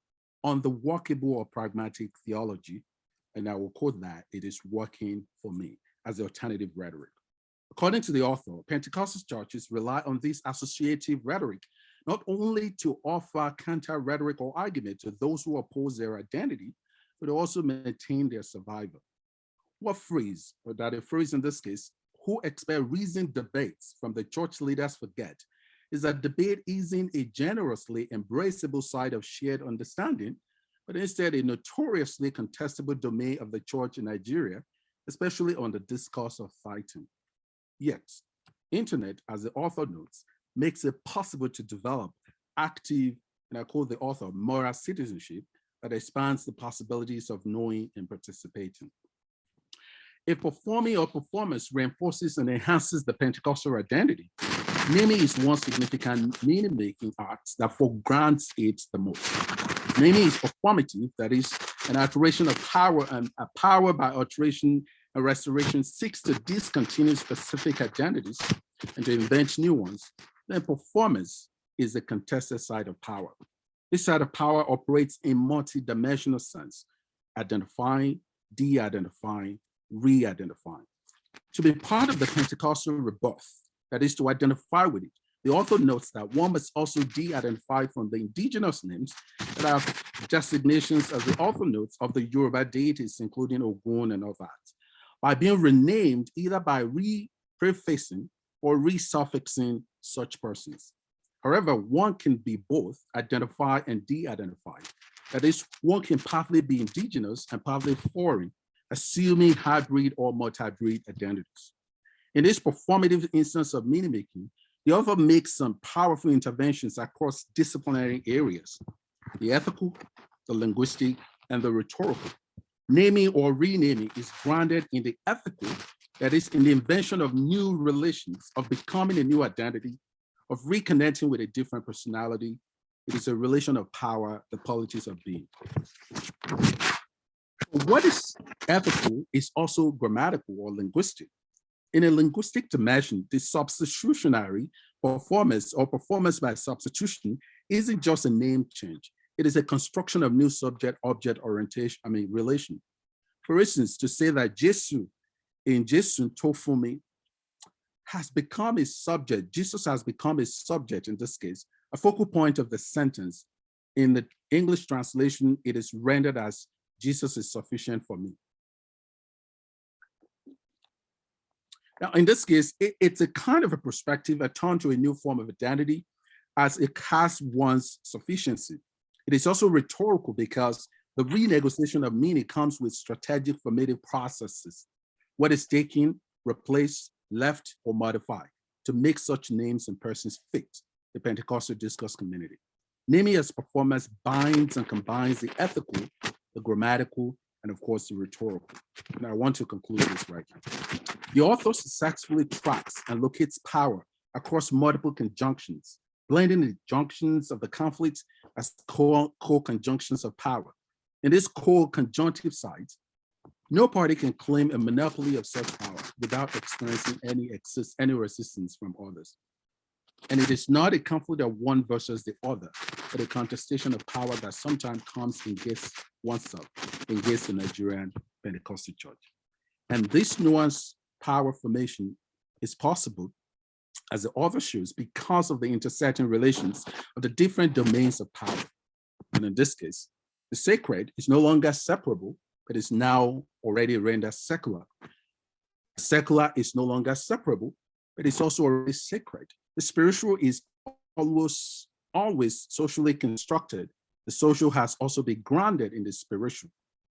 Speaker 10: on the workable or pragmatic theology. And I will quote that, it is working for me, as the alternative rhetoric. According to the author, Pentecostal churches rely on this associative rhetoric not only to offer counter rhetoric or argument to those who oppose their identity, but also maintain their survival. What phrase, or that a phrase in this case, who expect reasoned debates from the church leaders forget, is that debate isn't a generously embraceable side of shared understanding, but instead a notoriously contestable domain of the church in Nigeria, especially on the discourse of fighting. Yet, internet, as the author notes, makes it possible to develop active, and I quote the author, moral citizenship that expands the possibilities of knowing and participating. If performing or performance reinforces and enhances the Pentecostal identity, naming is one significant meaning-making act that foregrounds it the most. Naming is performative, that is, an alteration of power, and a power by alteration and restoration seeks to discontinue specific identities and to invent new ones. Then performance is the contested side of power. This side of power operates in multi-dimensional sense, identifying, de-identifying, re-identifying. To be part of the Pentecostal rebuff, that is to identify with it, the author notes that one must also de-identify from the indigenous names that are designations, as the author notes, of the Yoruba deities, including Ogun and all that, by being renamed either by re-prefacing or resuffixing such persons. However, one can be both identified and de-identified. That is, one can partly be indigenous and partly foreign, assuming hybrid or multi-breed identities. In this performative instance of meaning making, the author makes some powerful interventions across disciplinary areas: the ethical, the linguistic, and the rhetorical. Naming or renaming is grounded in the ethical, that is, in the invention of new relations, of becoming a new identity, of reconnecting with a different personality. It is a relation of power, the politics of being. What is ethical is also grammatical or linguistic. In a linguistic dimension, the substitutionary performance or performance by substitution isn't just a name change. It is a construction of new subject-object orientation, relation. For instance, to say that Jesu in Jesu Tofumi has become a subject, Jesus has become a subject in this case, a focal point of the sentence. In the English translation, it is rendered as Jesus is sufficient for me. Now, in this case, it's a kind of a perspective, a turn to a new form of identity as it has one's sufficiency. It is also rhetorical because the renegotiation of meaning comes with strategic formative processes. What is taken, replaced, left, or modified to make such names and persons fit the Pentecostal discourse community. Naming as performance binds and combines the ethical, the grammatical, and of course the rhetorical. And I want to conclude this right here. The author successfully tracks and locates power across multiple conjunctions, blending the junctions of the conflicts as co-conjunctions of power. In this co-conjunctive side, no party can claim a monopoly of such power without experiencing any resistance from others. And it is not a conflict of one versus the other, but a contestation of power that sometimes comes against oneself, against the Nigerian Pentecostal church. And this nuanced power formation is possible, as the author shows, because of the intersecting relations of the different domains of power. And in this case, the sacred is no longer separable, but is now already rendered secular. Secular is no longer separable, but it's also already sacred. The spiritual is always socially constructed. The social has also been grounded in the spiritual.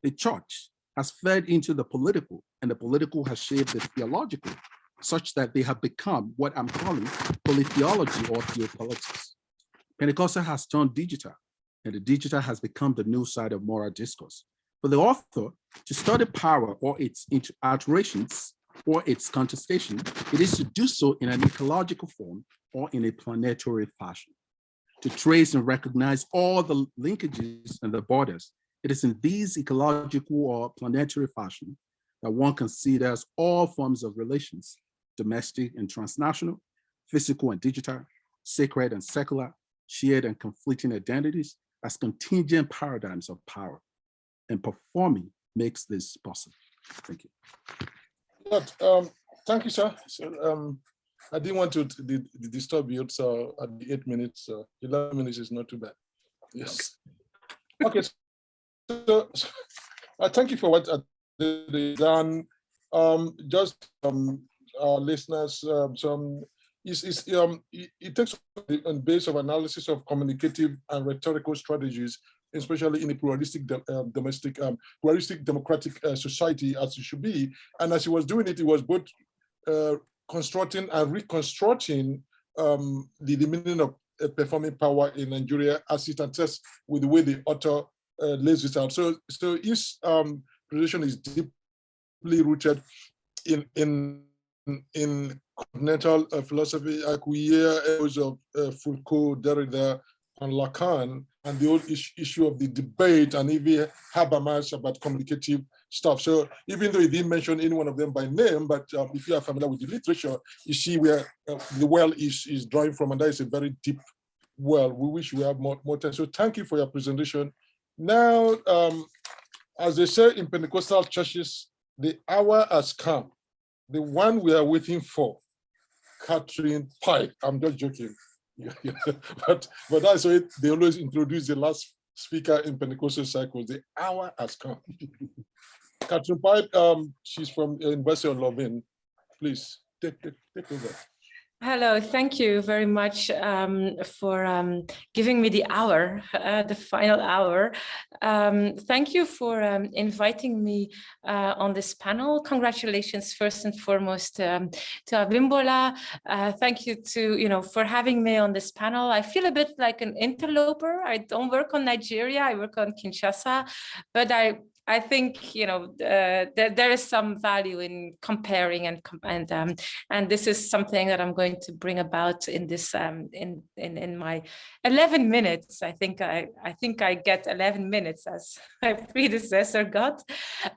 Speaker 10: The church has fed into the political, and the political has shaped the theological, such that they have become what I'm calling polytheology or theopolitics. Pentecostal has turned digital, and the digital has become the new side of moral discourse. For the author to study power or its alterations or its contestation, it is to do so in an ecological form or in a planetary fashion. To trace and recognize all the linkages and the borders, it is in these ecological or planetary fashion that one considers all forms of relations, domestic and transnational, physical and digital, sacred and secular, shared and conflicting identities as contingent paradigms of power. And performing makes this possible. Thank you.
Speaker 4: But, thank you, sir. So, I didn't want to disturb you, so at the 8 minutes, 11 minutes is not too bad. Yes. Okay. So thank you for what you've done. Just our listeners, it takes on base of analysis of communicative and rhetorical strategies, especially in a pluralistic democratic society as it should be. And as he was doing it, he was both constructing and reconstructing the meaning of performing power in Nigeria as it attests with the way the author lays it out. So his position is deeply rooted in continental philosophy. Like we hear those of Foucault, Derrida, and Lacan, and the old issue of the debate, and even Habermas about communicative stuff. So even though he didn't mention any one of them by name, but if you are familiar with the literature, you see where the well is drawing from, and that is a very deep well. We wish we have more time. So thank you for your presentation. Now, as they say in Pentecostal churches, the hour has come, the one we are waiting for, Catherine Pike. I'm just joking. but that's why they always introduce the last speaker in Pentecostal cycles. The hour has come. Catherine Pike, she's from University of Lovin. Please take over.
Speaker 9: Hello, thank you very much for giving me the hour, the final hour. Thank you for inviting me on this panel. Congratulations, first and foremost, to Abimbola. Thank you for having me on this panel. I feel a bit like an interloper. I don't work on Nigeria, I work on Kinshasa, but I think there is some value in comparing and this is something that I'm going to bring about in this in my 11 minutes. I think I get 11 minutes as my predecessor got.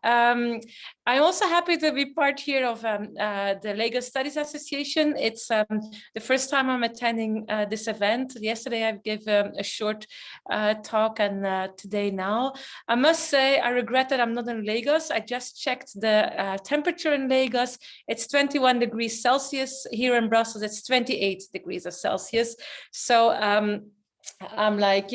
Speaker 9: I'm also happy to be part here of the Lagos Studies Association. It's the first time I'm attending this event. Yesterday I gave a short talk, and today now. I must say I regret that I'm not in Lagos. I just checked the temperature in Lagos. It's 21 degrees Celsius. Here in Brussels, it's 28 degrees of Celsius. So I'm like,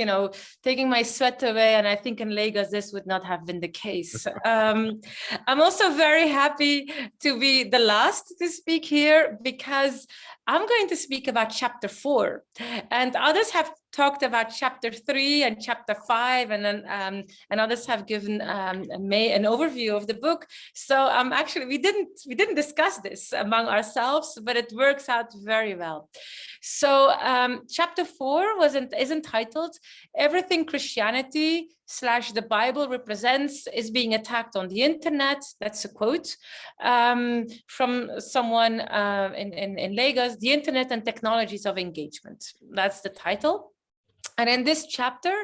Speaker 9: taking my sweat away, and I think in Lagos this would not have been the case. I'm also very happy to be the last to speak here, because I'm going to speak about chapter 4, and others have talked about chapter 3 and chapter 5, and then and others have given an overview of the book. So actually we didn't discuss this among ourselves, but it works out very well. So chapter 4 is entitled "Everything Christianity / the Bible Represents is Being Attacked on the Internet." That's a quote from someone in Lagos. "The Internet and Technologies of Engagement." That's the title. And in this chapter,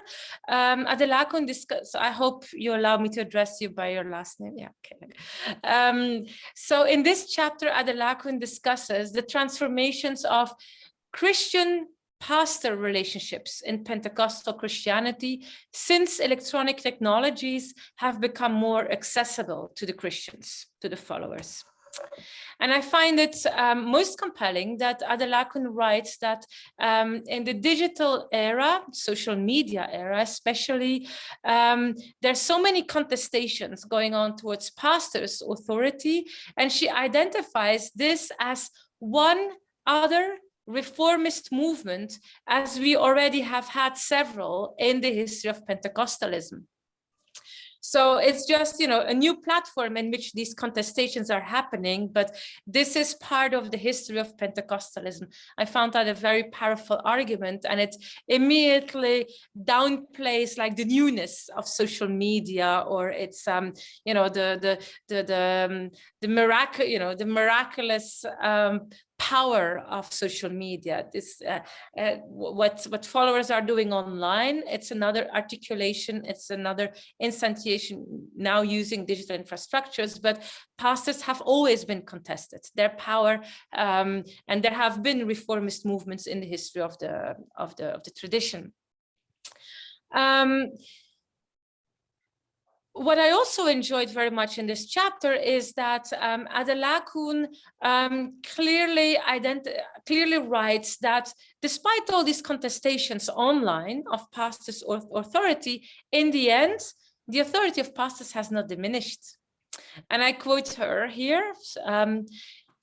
Speaker 9: Adelakun discuss. I hope you allow me to address you by your last name. Yeah, okay. So in this chapter, Adelakun discusses the transformations of Christian pastor relationships in Pentecostal Christianity since electronic technologies have become more accessible to the Christians, to the followers. And I find it most compelling that Adelakun writes that in the digital era, social media era especially, there's so many contestations going on towards pastors' authority, and she identifies this as one other reformist movement, as we already have had several in the history of Pentecostalism. So it's just, a new platform in which these contestations are happening, but this is part of the history of Pentecostalism. I found that a very powerful argument, and it immediately downplays like the newness of social media, or it's the miraculous power of social media. This what followers are doing online, it's another articulation, it's another instantiation now using digital infrastructures, but pastors have always been contested, their power, and there have been reformist movements in the history of the tradition. What I also enjoyed very much in this chapter is that Adelakun clearly writes that despite all these contestations online of pastors' authority, in the end, the authority of pastors has not diminished. And I quote her here,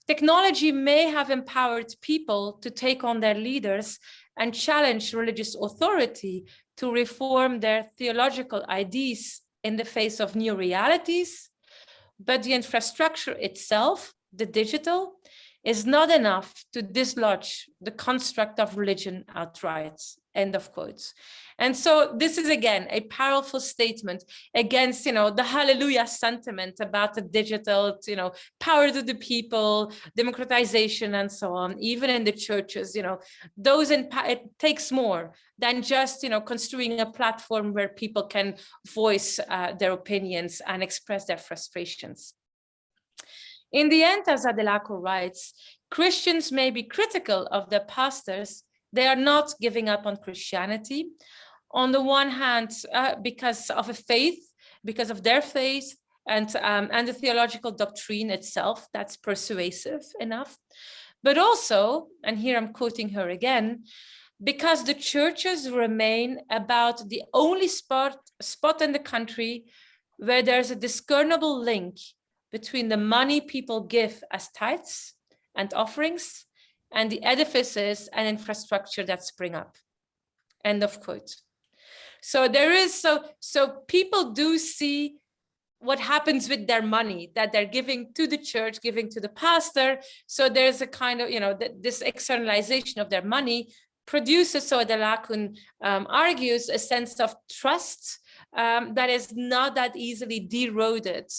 Speaker 9: "Technology may have empowered people to take on their leaders and challenge religious authority to reform their theological ideas in the face of new realities, but the infrastructure itself, the digital, is not enough to dislodge the construct of religion outright." End of quotes. And so this is again a powerful statement against, the hallelujah sentiment about the digital, power to the people, democratization, and so on. Even in the churches, it takes more than just, construing a platform where people can voice their opinions and express their frustrations. In the end, as Adelakun writes, Christians may be critical of their pastors. They are not giving up on Christianity. On the one hand, because of because of their faith and the theological doctrine itself, that's persuasive enough. But also, and here I'm quoting her again, because the churches remain about the only spot in the country where there's a discernible link between the money people give as tithes and offerings and the edifices and infrastructure that spring up. End of quote. So there is, so people do see what happens with their money that they're giving to the church, giving to the pastor. So there's a kind of, this externalization of their money produces, so Adelakun argues, a sense of trust that is not that easily eroded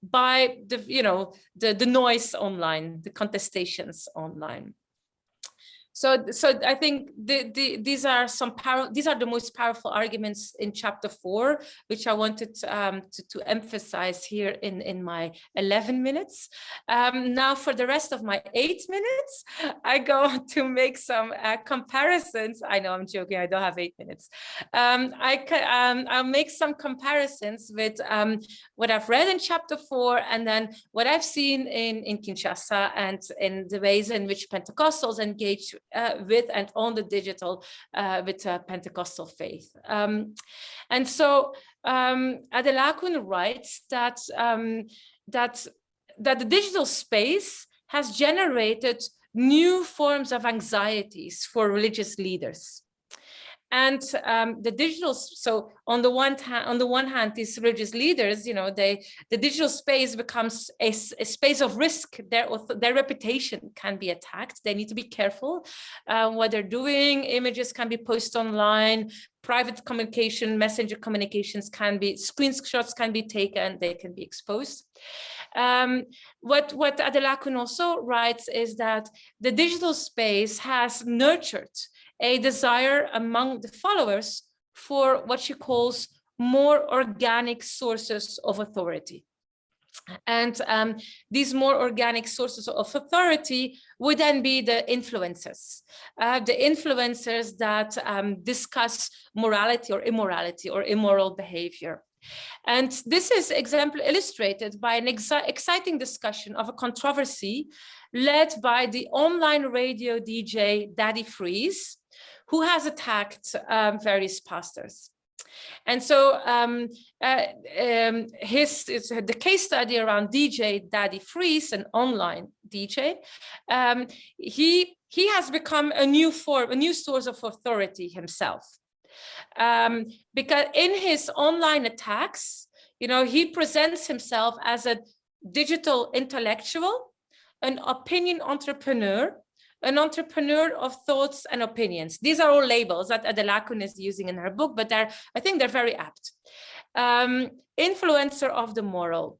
Speaker 9: by the noise online, the contestations online. So I think these are the most powerful arguments in chapter 4, which I wanted to emphasize here in my 11 minutes. Now for the rest of my 8 minutes, I go to make some comparisons. I know I'm joking, I don't have 8 minutes. I'll make some comparisons with what I've read in chapter 4 and then what I've seen in Kinshasa and in the ways in which Pentecostals engage with and on the digital with Pentecostal faith. And so Adelakun writes that, that the digital space has generated new forms of anxieties for religious leaders. And the digital, so on the one hand, these religious leaders, the digital space becomes a space of risk. Their reputation can be attacked. They need to be careful what they're doing. Images can be posted online. Private communication, messenger communications screenshots can be taken. They can be exposed. What Adelakun also writes is that the digital space has nurtured a desire among the followers for what she calls more organic sources of authority. And these more organic sources of authority would then be the influencers that discuss morality or immorality or immoral behavior. And this is illustrated by an exciting discussion of a controversy led by the online radio DJ Daddy Freeze, who has attacked various pastors. And so the case study around DJ Daddy Freeze, an online DJ, he has become a new source of authority himself. Because in his online attacks, he presents himself as a digital intellectual, an opinion entrepreneur, an entrepreneur of thoughts and opinions. These are all labels that Adelakun is using in her book, but I think they're very apt. Influencer of the moral.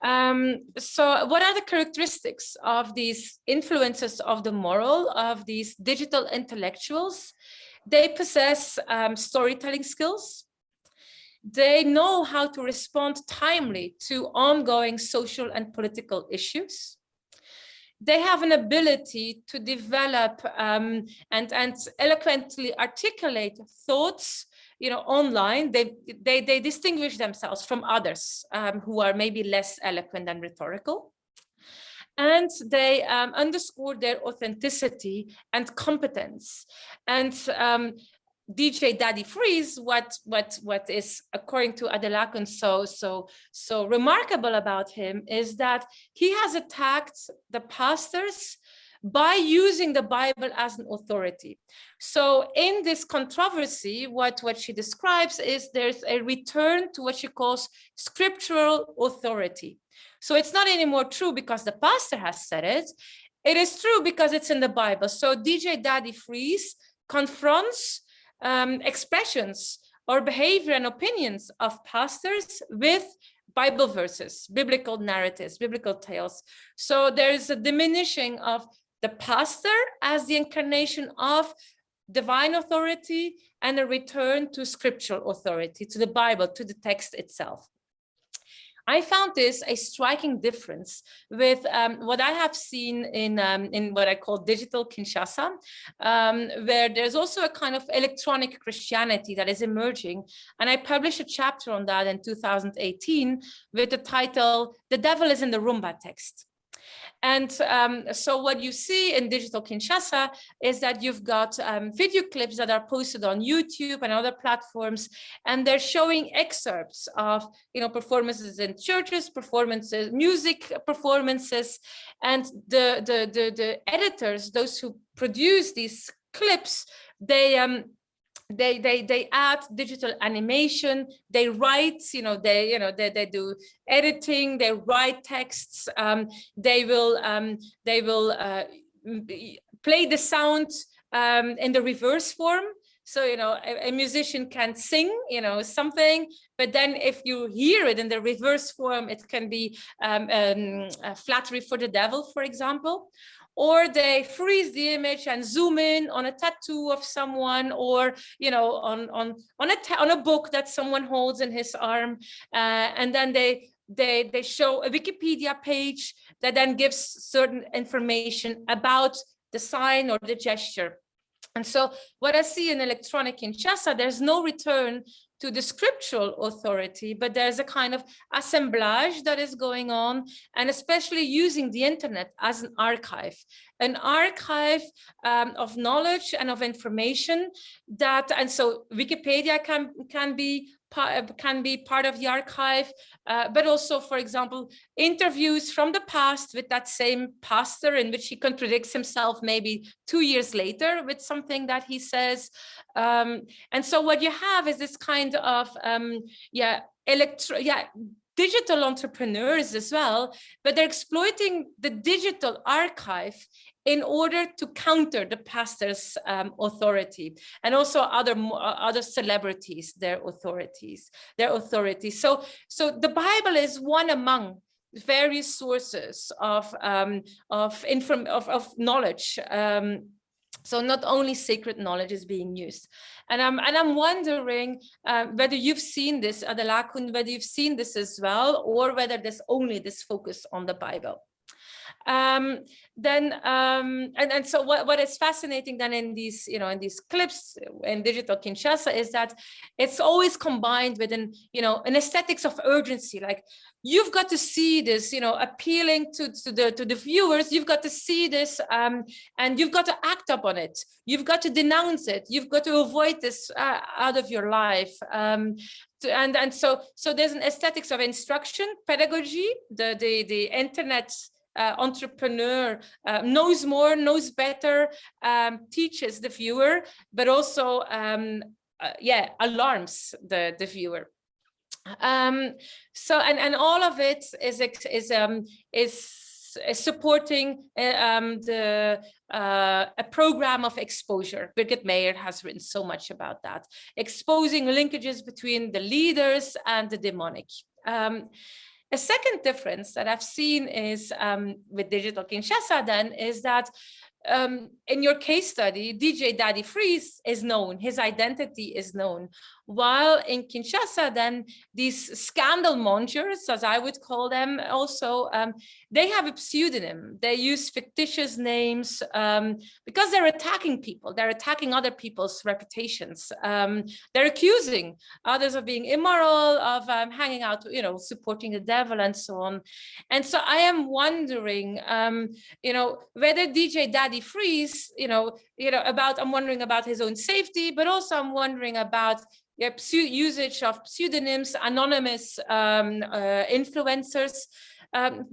Speaker 9: So what are the characteristics of these influencers of the moral, of these digital intellectuals? They possess storytelling skills. They know how to respond timely to ongoing social and political issues. They have an ability to develop and eloquently articulate thoughts, online. They distinguish themselves from others who are maybe less eloquent and rhetorical. And they underscore their authenticity and competence. And DJ Daddy Freeze, what is, according to Adelakun, so remarkable about him is that he has attacked the pastors by using the Bible as an authority. So in this controversy, what she describes is there's a return to what she calls scriptural authority. So it's not anymore true because the pastor has said it. It is true because it's in the Bible. So DJ Daddy Freeze confronts expressions or behavior and opinions of pastors with Bible verses, biblical narratives, biblical tales. So there is a diminishing of the pastor as the incarnation of divine authority and a return to scriptural authority, to the Bible, to the text itself. I found this a striking difference with what I have seen in what I call digital Kinshasa, where there's also a kind of electronic Christianity that is emerging. And I published a chapter on that in 2018 with the title, "The Devil is in the Rumba Text." And so what you see in Digital Kinshasa is that you've got video clips that are posted on YouTube and other platforms, and they're showing excerpts of, performances in churches, performances, music performances, and the editors, those who produce these clips, they add digital animation, they write, they do editing, they write texts, they will play the sound in the reverse form. So, a musician can sing, something, but then if you hear it in the reverse form, it can be flattery for the devil, for example. Or they freeze the image and zoom in on a tattoo of someone, or on a book that someone holds in his arm, and then they show a Wikipedia page that then gives certain information about the sign or the gesture. And so what I see in electronic Kinshasa, there's no return to the scriptural authority, but there's a kind of assemblage that is going on, and especially using the internet as an archive of knowledge and of information and so Wikipedia can be part of the archive, but also, for example, interviews from the past with that same pastor in which he contradicts himself maybe 2 years later with something that he says. And so what you have is this kind of, digital entrepreneurs as well, but they're exploiting the digital archive in order to counter the pastor's authority, and also other celebrities, their authorities. So the Bible is one among various sources of knowledge. So not only sacred knowledge is being used. And I'm wondering whether you've seen this, Adelakun, whether you've seen this as well, or whether there's only this focus on the Bible. And so what is fascinating then in these, in these clips in Digital Kinshasa is that it's always combined with an aesthetics of urgency. Like, you've got to see this, appealing to the viewers. You've got to see this, and you've got to act upon it. You've got to denounce it. You've got to avoid this out of your life. And so there's an aesthetics of instruction, pedagogy. The internet entrepreneur knows more, knows better, teaches the viewer, but also alarms the viewer. So and all of it is supporting a program of exposure. Birgit Meyer has written so much about that, exposing linkages between the leaders and the demonic. A second difference that I've seen is with Digital Kinshasa then is that in your case study, DJ Daddy Freeze is known, his identity is known, while in Kinshasa then these scandal mongers, as I would call them, also they have a pseudonym. They use fictitious names because they're attacking people. They're attacking other people's reputations. They're accusing others of being immoral, of hanging out, supporting the devil and so on. And so I am wondering, whether DJ Daddy Freeze, I'm wondering about his own safety, but also I'm wondering about usage of pseudonyms, anonymous influencers.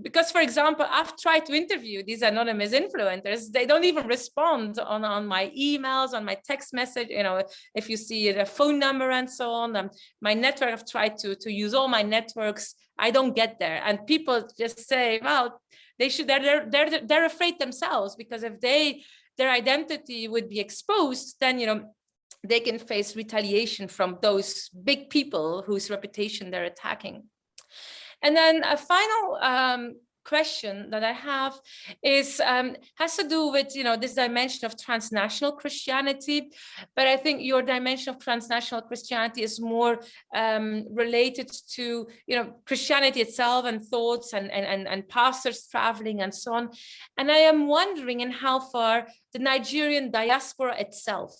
Speaker 9: Because, for example, I've tried to interview these anonymous influencers. They don't even respond on my emails, on my text message. If you see a phone number and so on. My network, I've tried to use all my networks. I don't get there, and people just say, well, they should. They're afraid themselves, because if their identity would be exposed, then they can face retaliation from those big people whose reputation they're attacking. And then a final question that I have is has to do with this dimension of transnational Christianity, but I think your dimension of transnational Christianity is more related to Christianity itself and thoughts and pastors traveling and so on. And I am wondering in how far the Nigerian diaspora itself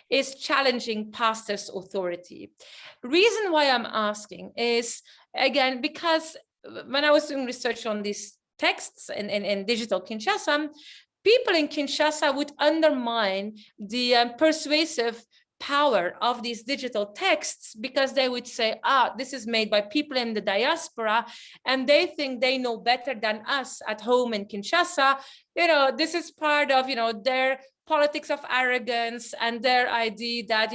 Speaker 9: is challenging pastors' authority. Reason why I'm asking is, again, because when I was doing research on these texts in digital Kinshasa, people in Kinshasa would undermine the persuasive power of these digital texts, because they would say, this is made by people in the diaspora, and they think they know better than us at home in Kinshasa. This is part of, their politics of arrogance and their idea that,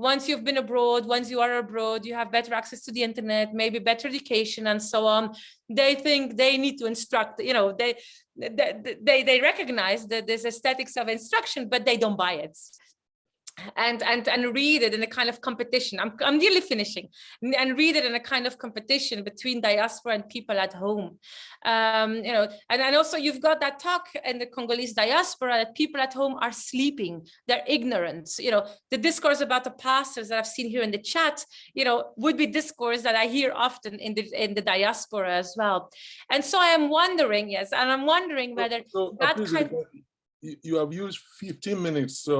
Speaker 9: once you've been abroad, once you are abroad, you have better access to the internet, maybe better education and so on. They think they need to instruct, they recognize that there's aesthetics of instruction, but they don't buy it. And read it in a kind of competition. I'm nearly finishing. And read it in a kind of competition between diaspora and people at home. And also you've got that talk in the Congolese diaspora that people at home are sleeping, they're ignorant. The discourse about the pastors that I've seen here in the chat, would be discourse that I hear often in the diaspora as well. And so I am wondering, whether that kind of...
Speaker 4: You have used 15 minutes, so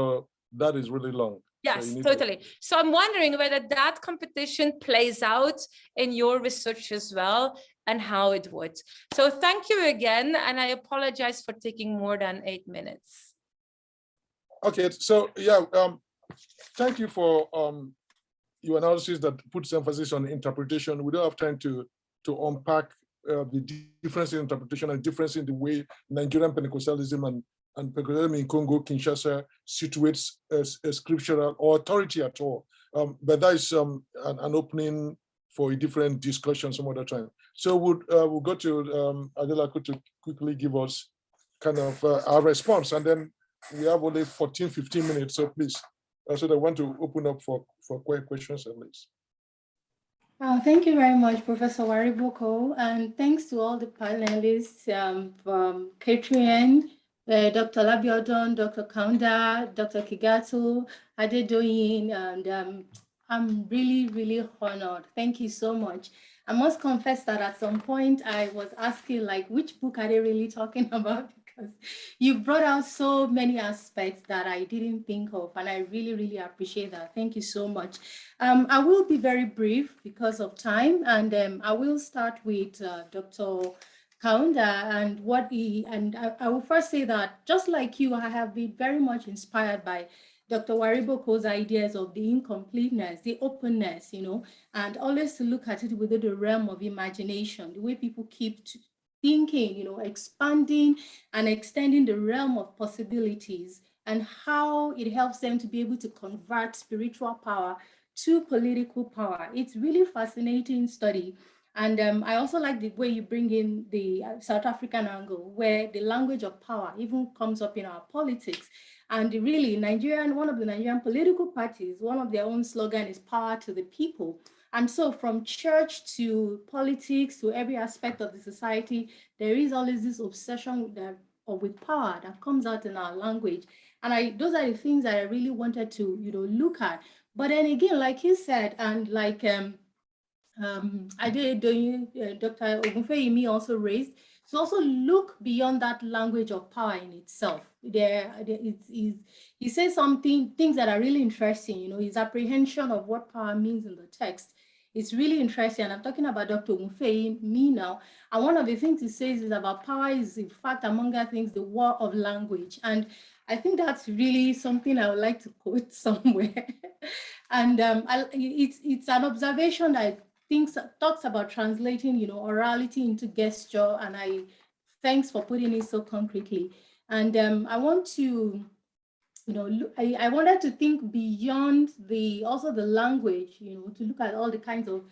Speaker 4: that is really long.
Speaker 9: Yes, totally. So I'm wondering whether that competition plays out in your research as well, and how it would. So thank you again, and I apologize for taking more than 8 minutes.
Speaker 4: Okay, so yeah, thank you for your analysis that puts emphasis on interpretation. We don't have time to unpack the difference in interpretation and difference in the way Nigerian Pentecostalism and Pentecostalism in Congo, Kinshasa, situates a scriptural or authority at all. But that is an opening for a different discussion some other time. So we'll go to Adelakun to quickly give us kind of our response. And then we have only 14, 15 minutes, so please. So I want to open up for questions at least.
Speaker 6: Thank you very much, Professor Wariboko, and thanks to all the panelists from KTN, Dr. Labiodun, Dr. Kaunda, Dr. Kigatu, Adedoyin, and I'm really, really honored. Thank you so much. I must confess that at some point I was asking, like, which book are they really talking about? Because you brought out so many aspects that I didn't think of, and I really, really appreciate that. Thank you so much. I will be very brief because of time, and I will start with Dr. Kaunda and what I will first say that, just like you, I have been very much inspired by Dr. Wariboko's ideas of the incompleteness, the openness, and always to look at it within the realm of imagination, the way people keep thinking, expanding and extending the realm of possibilities, and how it helps them to be able to convert spiritual power to political power. It's really fascinating study. And I also like the way you bring in the South African angle, where the language of power even comes up in our politics. And really, one of the Nigerian political parties, one of their own slogan is power to the people. And so from church to politics to every aspect of the society, there is always this obsession with power that comes out in our language. And those are the things that I really wanted to look at. But then again, like you said, and like Dr. Ogunfeyimi also raised, to also look beyond that language of power in itself. He says things that are really interesting, his apprehension of what power means in the text. It's really interesting. And I'm talking about Dr. Ogunfeyimi now. And one of the things he says is about power is, in fact, among other things, the war of language. And I think that's really something I would like to quote somewhere. And it's an observation that talks about translating, orality into gesture, and thanks for putting it so concretely. And I want to, I wanted to think beyond also the language, to look at all the kinds of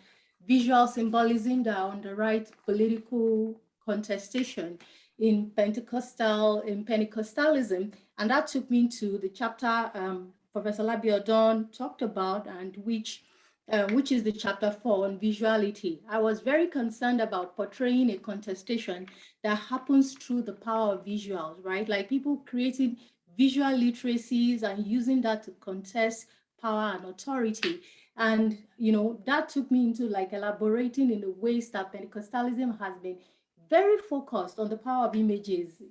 Speaker 6: visual symbolism that are on the right political contestation in Pentecostalism, and that took me to the chapter Professor Labiodun talked about, and which is the chapter 4 on visuality. I was very concerned about portraying a contestation that happens through the power of visuals, right? Like people creating visual literacies and using that to contest power and authority. And, that took me into like elaborating in the ways that Pentecostalism has been very focused on the power of images.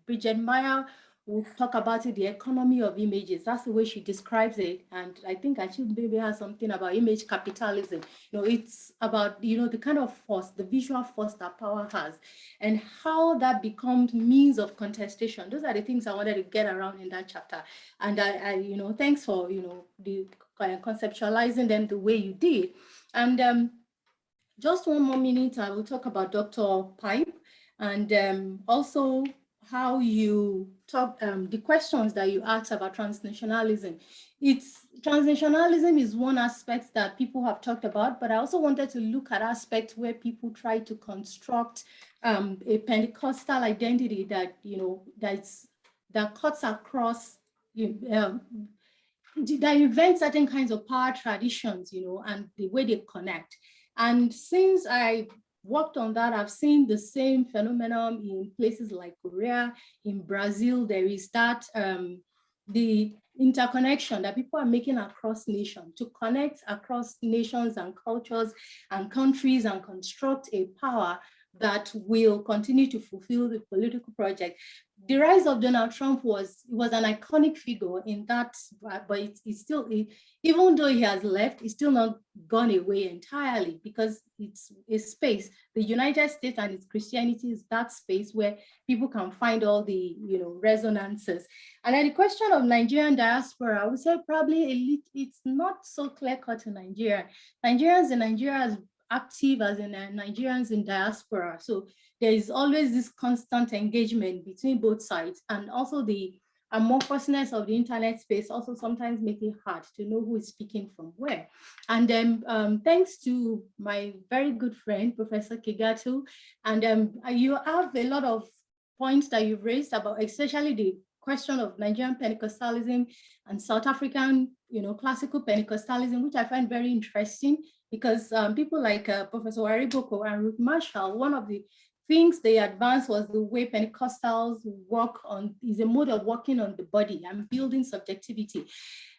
Speaker 6: Bridget Meyer we'll talk about it, the economy of images. That's the way she describes it. And I think she maybe has something about image capitalism. It's about, the kind of force, the visual force that power has, and how that becomes means of contestation. Those are the things I wanted to get around in that chapter. And I thanks for, the conceptualizing them the way you did. And just one more minute, I will talk about Dr. Pipe, and also how you talk, the questions that you asked about transnationalism. Transnationalism is one aspect that people have talked about, but I also wanted to look at aspects where people try to construct a Pentecostal identity that, that cuts across, that invent certain kinds of power traditions, and the way they connect. And since I worked on that, I've seen the same phenomenon in places like Korea, in Brazil. There is that, the interconnection that people are making across nations to connect across nations and cultures and countries and construct a power that will continue to fulfill the political project. The rise of Donald Trump was an iconic figure in that, but it's still, even though he has left, it's still not gone away entirely, because it's a space. The United States and its Christianity is that space where people can find all the resonances. And then the question of Nigerian diaspora, I would say probably it's not so clear-cut in Nigeria. Nigerians in Nigeria as active as in Nigerians in diaspora. So there is always this constant engagement between both sides, and also the amorphousness of the internet space also sometimes make it hard to know who is speaking from where. And then thanks to my very good friend, Professor Kigatu, and you have a lot of points that you've raised about, especially the question of Nigerian Pentecostalism and South African, classical Pentecostalism, which I find very interesting, because people like Professor Wariboko and Ruth Marshall, one of the things they advanced was the way Pentecostals work on, is a mode of working on the body and building subjectivity.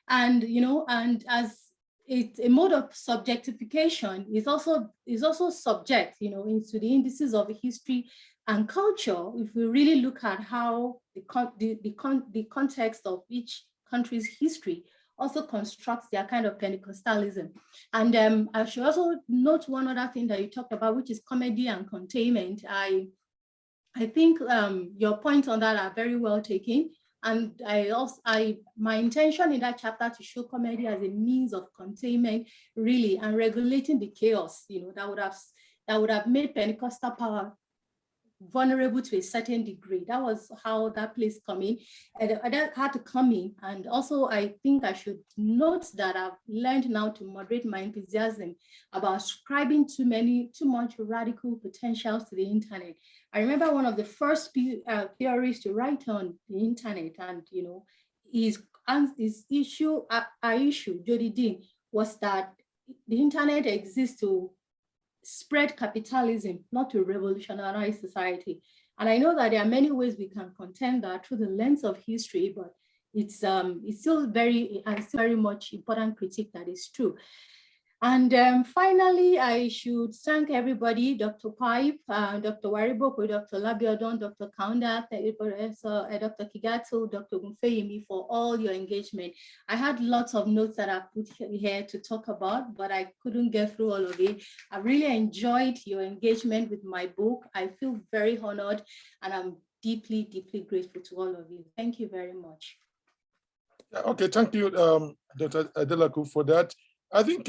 Speaker 6: And, and as it's a mode of subjectification is also subject, into the indices of history and culture. If we really look at how the context of each country's history also constructs their kind of Pentecostalism. And I should also note one other thing that you talked about, which is comedy and containment. I think your points on that are very well taken. And my intention in that chapter to show comedy as a means of containment, really, and regulating the chaos, that would have made Pentecostal power vulnerable to a certain degree. That was how that place come in, and that had to come in. And also, I think I should note that I've learned now to moderate my enthusiasm about ascribing too much radical potentials to the internet. I remember one of the first theories to write on the internet, and his issue, Jody Dean, was that the internet exists to spread capitalism, not to revolutionize society. And I know that there are many ways we can contend that through the lens of history, but it's still very much important critique that is true. And finally, I should thank everybody, Dr. Pipe, Dr. Wariboko, Dr. Labiodon, Dr. Kaunda, Dr. Kigatu, Dr. Gunfeyimi, for all your engagement. I had lots of notes that I put here to talk about, but I couldn't get through all of it. I really enjoyed your engagement with my book. I feel very honored, and I'm deeply, deeply grateful to all of you. Thank you very much.
Speaker 4: Okay, thank you, Dr. Adelakun, for that. I think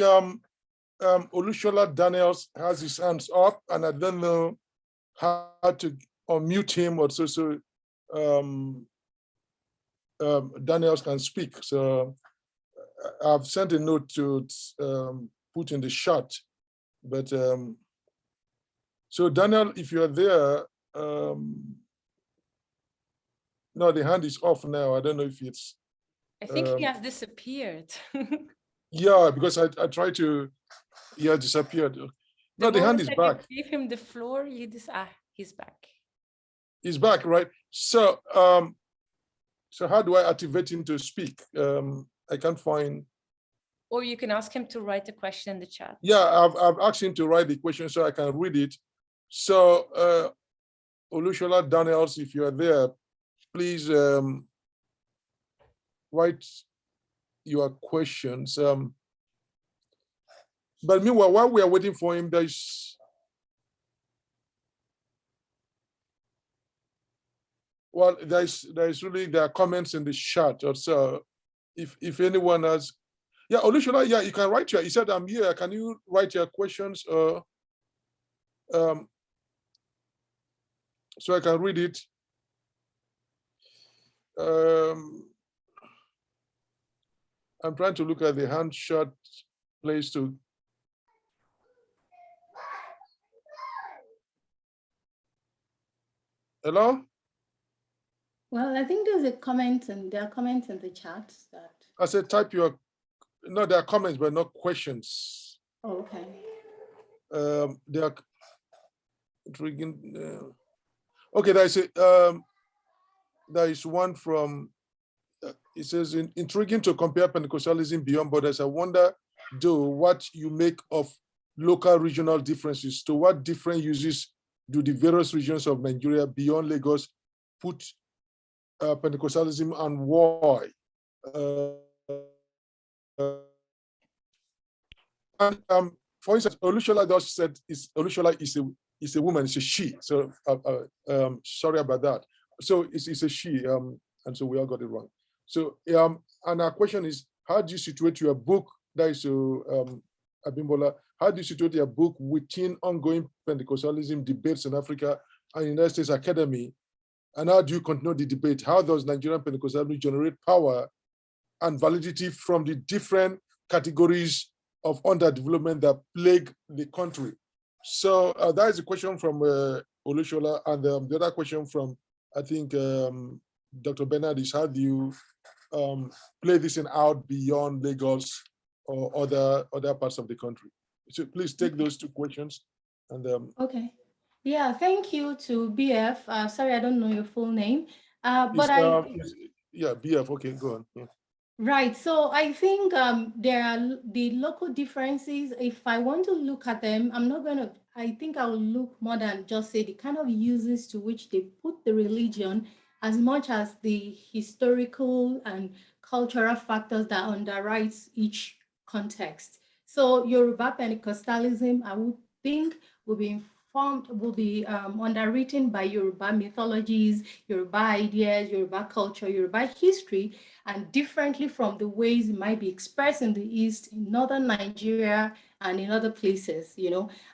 Speaker 4: Olushola Daniels has his hands up, and I don't know how to unmute him or so Daniels can speak. So I've sent a note to put in the chat. But so Daniel, if you're there, no, the hand is off now. I don't know if it's.
Speaker 9: I think he has disappeared.
Speaker 4: Yeah, because I tried to, he has disappeared. No, the hand is back.
Speaker 9: You gave him the floor, he's back.
Speaker 4: He's back, right? So, so how do I activate him to speak? I can't find.
Speaker 9: Or you can ask him to write the question in the chat.
Speaker 4: Yeah, I've asked him to write the question so I can read it. So, Olushola Daniels, if you are there, please write your questions. But meanwhile, while we are waiting for him, there are comments in the chat also. If anyone has, yeah, Olusola, yeah, you can write your. He said, "I'm here. Can you write your questions? So I can read it." I'm trying to look at the handshot place to. Hello?
Speaker 6: Well, I think there's a comment, and there are comments in the chat that.
Speaker 4: I said type your. No, there are comments, but not questions.
Speaker 6: Oh, okay.
Speaker 4: They are intriguing. Okay, there is one from. It says, intriguing to compare Pentecostalism beyond borders. I wonder, though, what you make of local regional differences. To what different uses do the various regions of Nigeria beyond Lagos put Pentecostalism, and why? For instance, Olusola just said Olusola is a woman, it's a she. So sorry about that. So it's a she, and so we all got it wrong. So and our question is, how do you situate your book, that is Abimbola, how do you situate your book within ongoing Pentecostalism debates in Africa and United States Academy? And how do you continue the debate? How does Nigerian Pentecostalism generate power and validity from the different categories of underdevelopment that plague the country? So that is a question from Olusola, and the other question from, I think, Dr. Bernard is, how do you play this out beyond Lagos or other parts of the country? So please take those two questions. And
Speaker 6: okay. Yeah, thank you to BF. Sorry, I don't know your full name.
Speaker 4: Yeah, BF, okay, go on. Yeah.
Speaker 6: Right, so I think there are the local differences. If I want to look at them, I think I will look more than just say the kind of uses to which they put the religion, as much as the historical and cultural factors that underwrites each context. So Yoruba Pentecostalism, I would think, will be underwritten by Yoruba mythologies, Yoruba ideas, Yoruba culture, Yoruba history, and differently from the ways it might be expressed in the East, in Northern Nigeria, and in other places,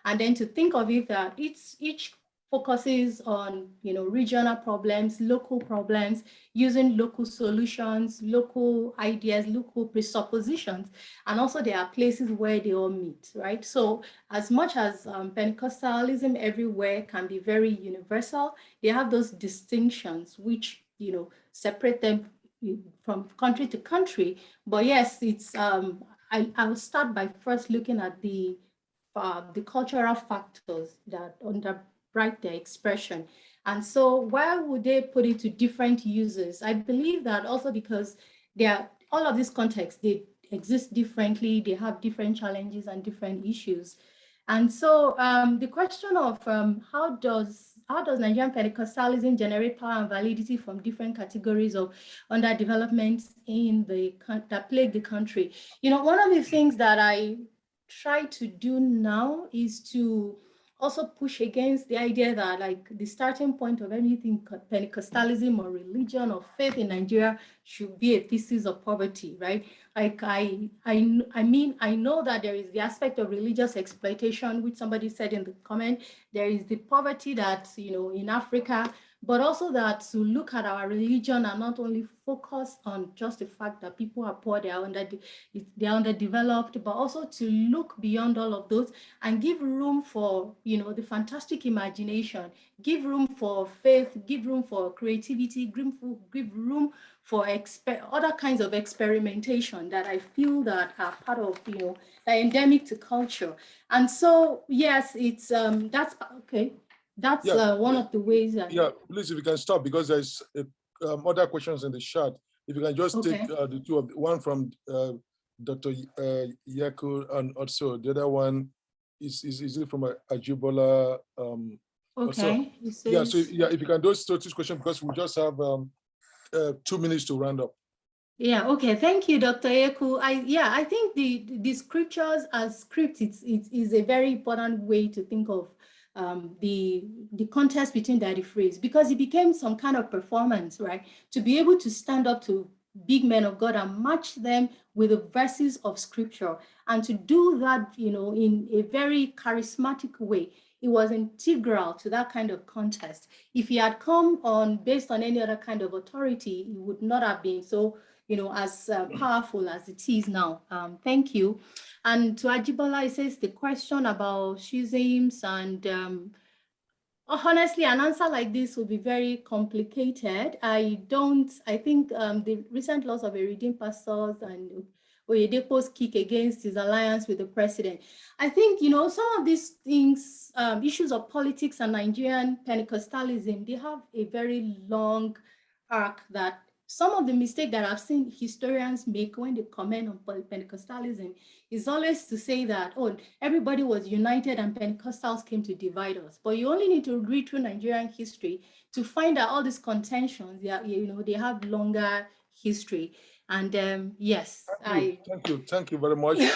Speaker 6: and then to think of it that each focuses on, regional problems, local problems, using local solutions, local ideas, local presuppositions, and also there are places where they all meet, right? So as much as Pentecostalism everywhere can be very universal, they have those distinctions which, separate them from country to country. But yes, it's I will start by first looking at the cultural factors that underwrite their expression. And so why would they put it to different uses? I believe that also because all of these contexts, they exist differently, they have different challenges and different issues. And so the question of how does Nigerian Pentecostalism generate power and validity from different categories of underdevelopment that plague the country? One of the things that I try to do now is to also push against the idea that, like, the starting point of anything Pentecostalism or religion or faith in Nigeria should be a thesis of poverty, right? Like I know that there is the aspect of religious exploitation, which somebody said in the comment. There is the poverty that, in Africa, but also that to look at our religion and not only focus on just the fact that people are poor, they are underdeveloped, but also to look beyond all of those and give room for, the fantastic imagination, give room for faith, give room for creativity, give room for other kinds of experimentation that I feel that are part of, that are endemic to culture. And so, yes, it's that's okay. That's one of the ways that.
Speaker 4: Yeah, please, if you can stop, because there's other questions in the chat. If you can just take the two of one from Dr. Yaku, and also the other one is it from Ajibola?
Speaker 6: Okay.
Speaker 4: Yeah, so if you can do those questions, because we just have 2 minutes to round up.
Speaker 6: Yeah, okay. Thank you, Dr. Eku. I think the scriptures as script is a very important way to think of the contest between that phrase, because it became some kind of performance, right? To be able to stand up to big men of God and match them with the verses of scripture, and to do that, you know, in a very charismatic way. It was integral to that kind of contest. If he had come on based on any other kind of authority, it would not have been so, you know, as powerful as it is now. Thank you. And to Ajibola, it says the question about schisms and honestly, an answer like this would be very complicated. I think the recent loss of a redeemed pastors and Oyedepo's kick against his alliance with the president. I think, you know, some of these things, issues of politics and Nigerian Pentecostalism, they have a very long arc that some of the mistakes that I've seen historians make when they comment on Pentecostalism is always to say that, oh, everybody was united and Pentecostals came to divide us. But you only need to read through Nigerian history to find out all these contentions. Yeah, you know, they have longer history. And yes,
Speaker 4: Thank you very much. I'm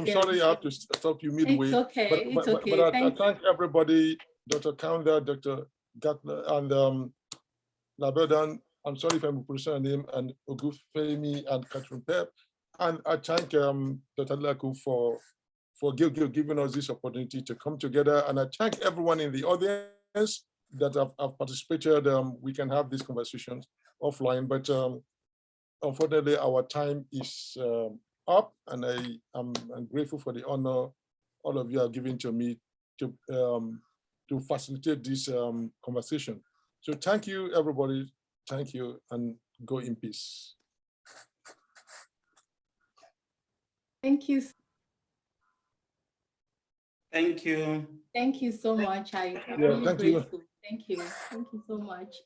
Speaker 4: sorry, I have to stop you midway.
Speaker 6: It's okay.
Speaker 4: But I thank everybody, Dr. Kaunda, Dr. Gatler, and Labedan. I'm sorry if I'm pronouncing your name, and Ogufemi and Catherine Pep. And I thank Dr. Adelakun for giving us this opportunity to come together. And I thank everyone in the audience that have participated. We can have these conversations offline, but unfortunately, our time is up, and I'm grateful for the honor all of you are giving to me to facilitate this conversation. So thank you, everybody. Thank you, and go in peace.
Speaker 6: Thank you.
Speaker 5: Thank you.
Speaker 6: Thank you so much. I'm
Speaker 4: Yeah,
Speaker 6: really
Speaker 4: thank
Speaker 6: grateful.
Speaker 4: you.
Speaker 6: Thank you. Thank you so much.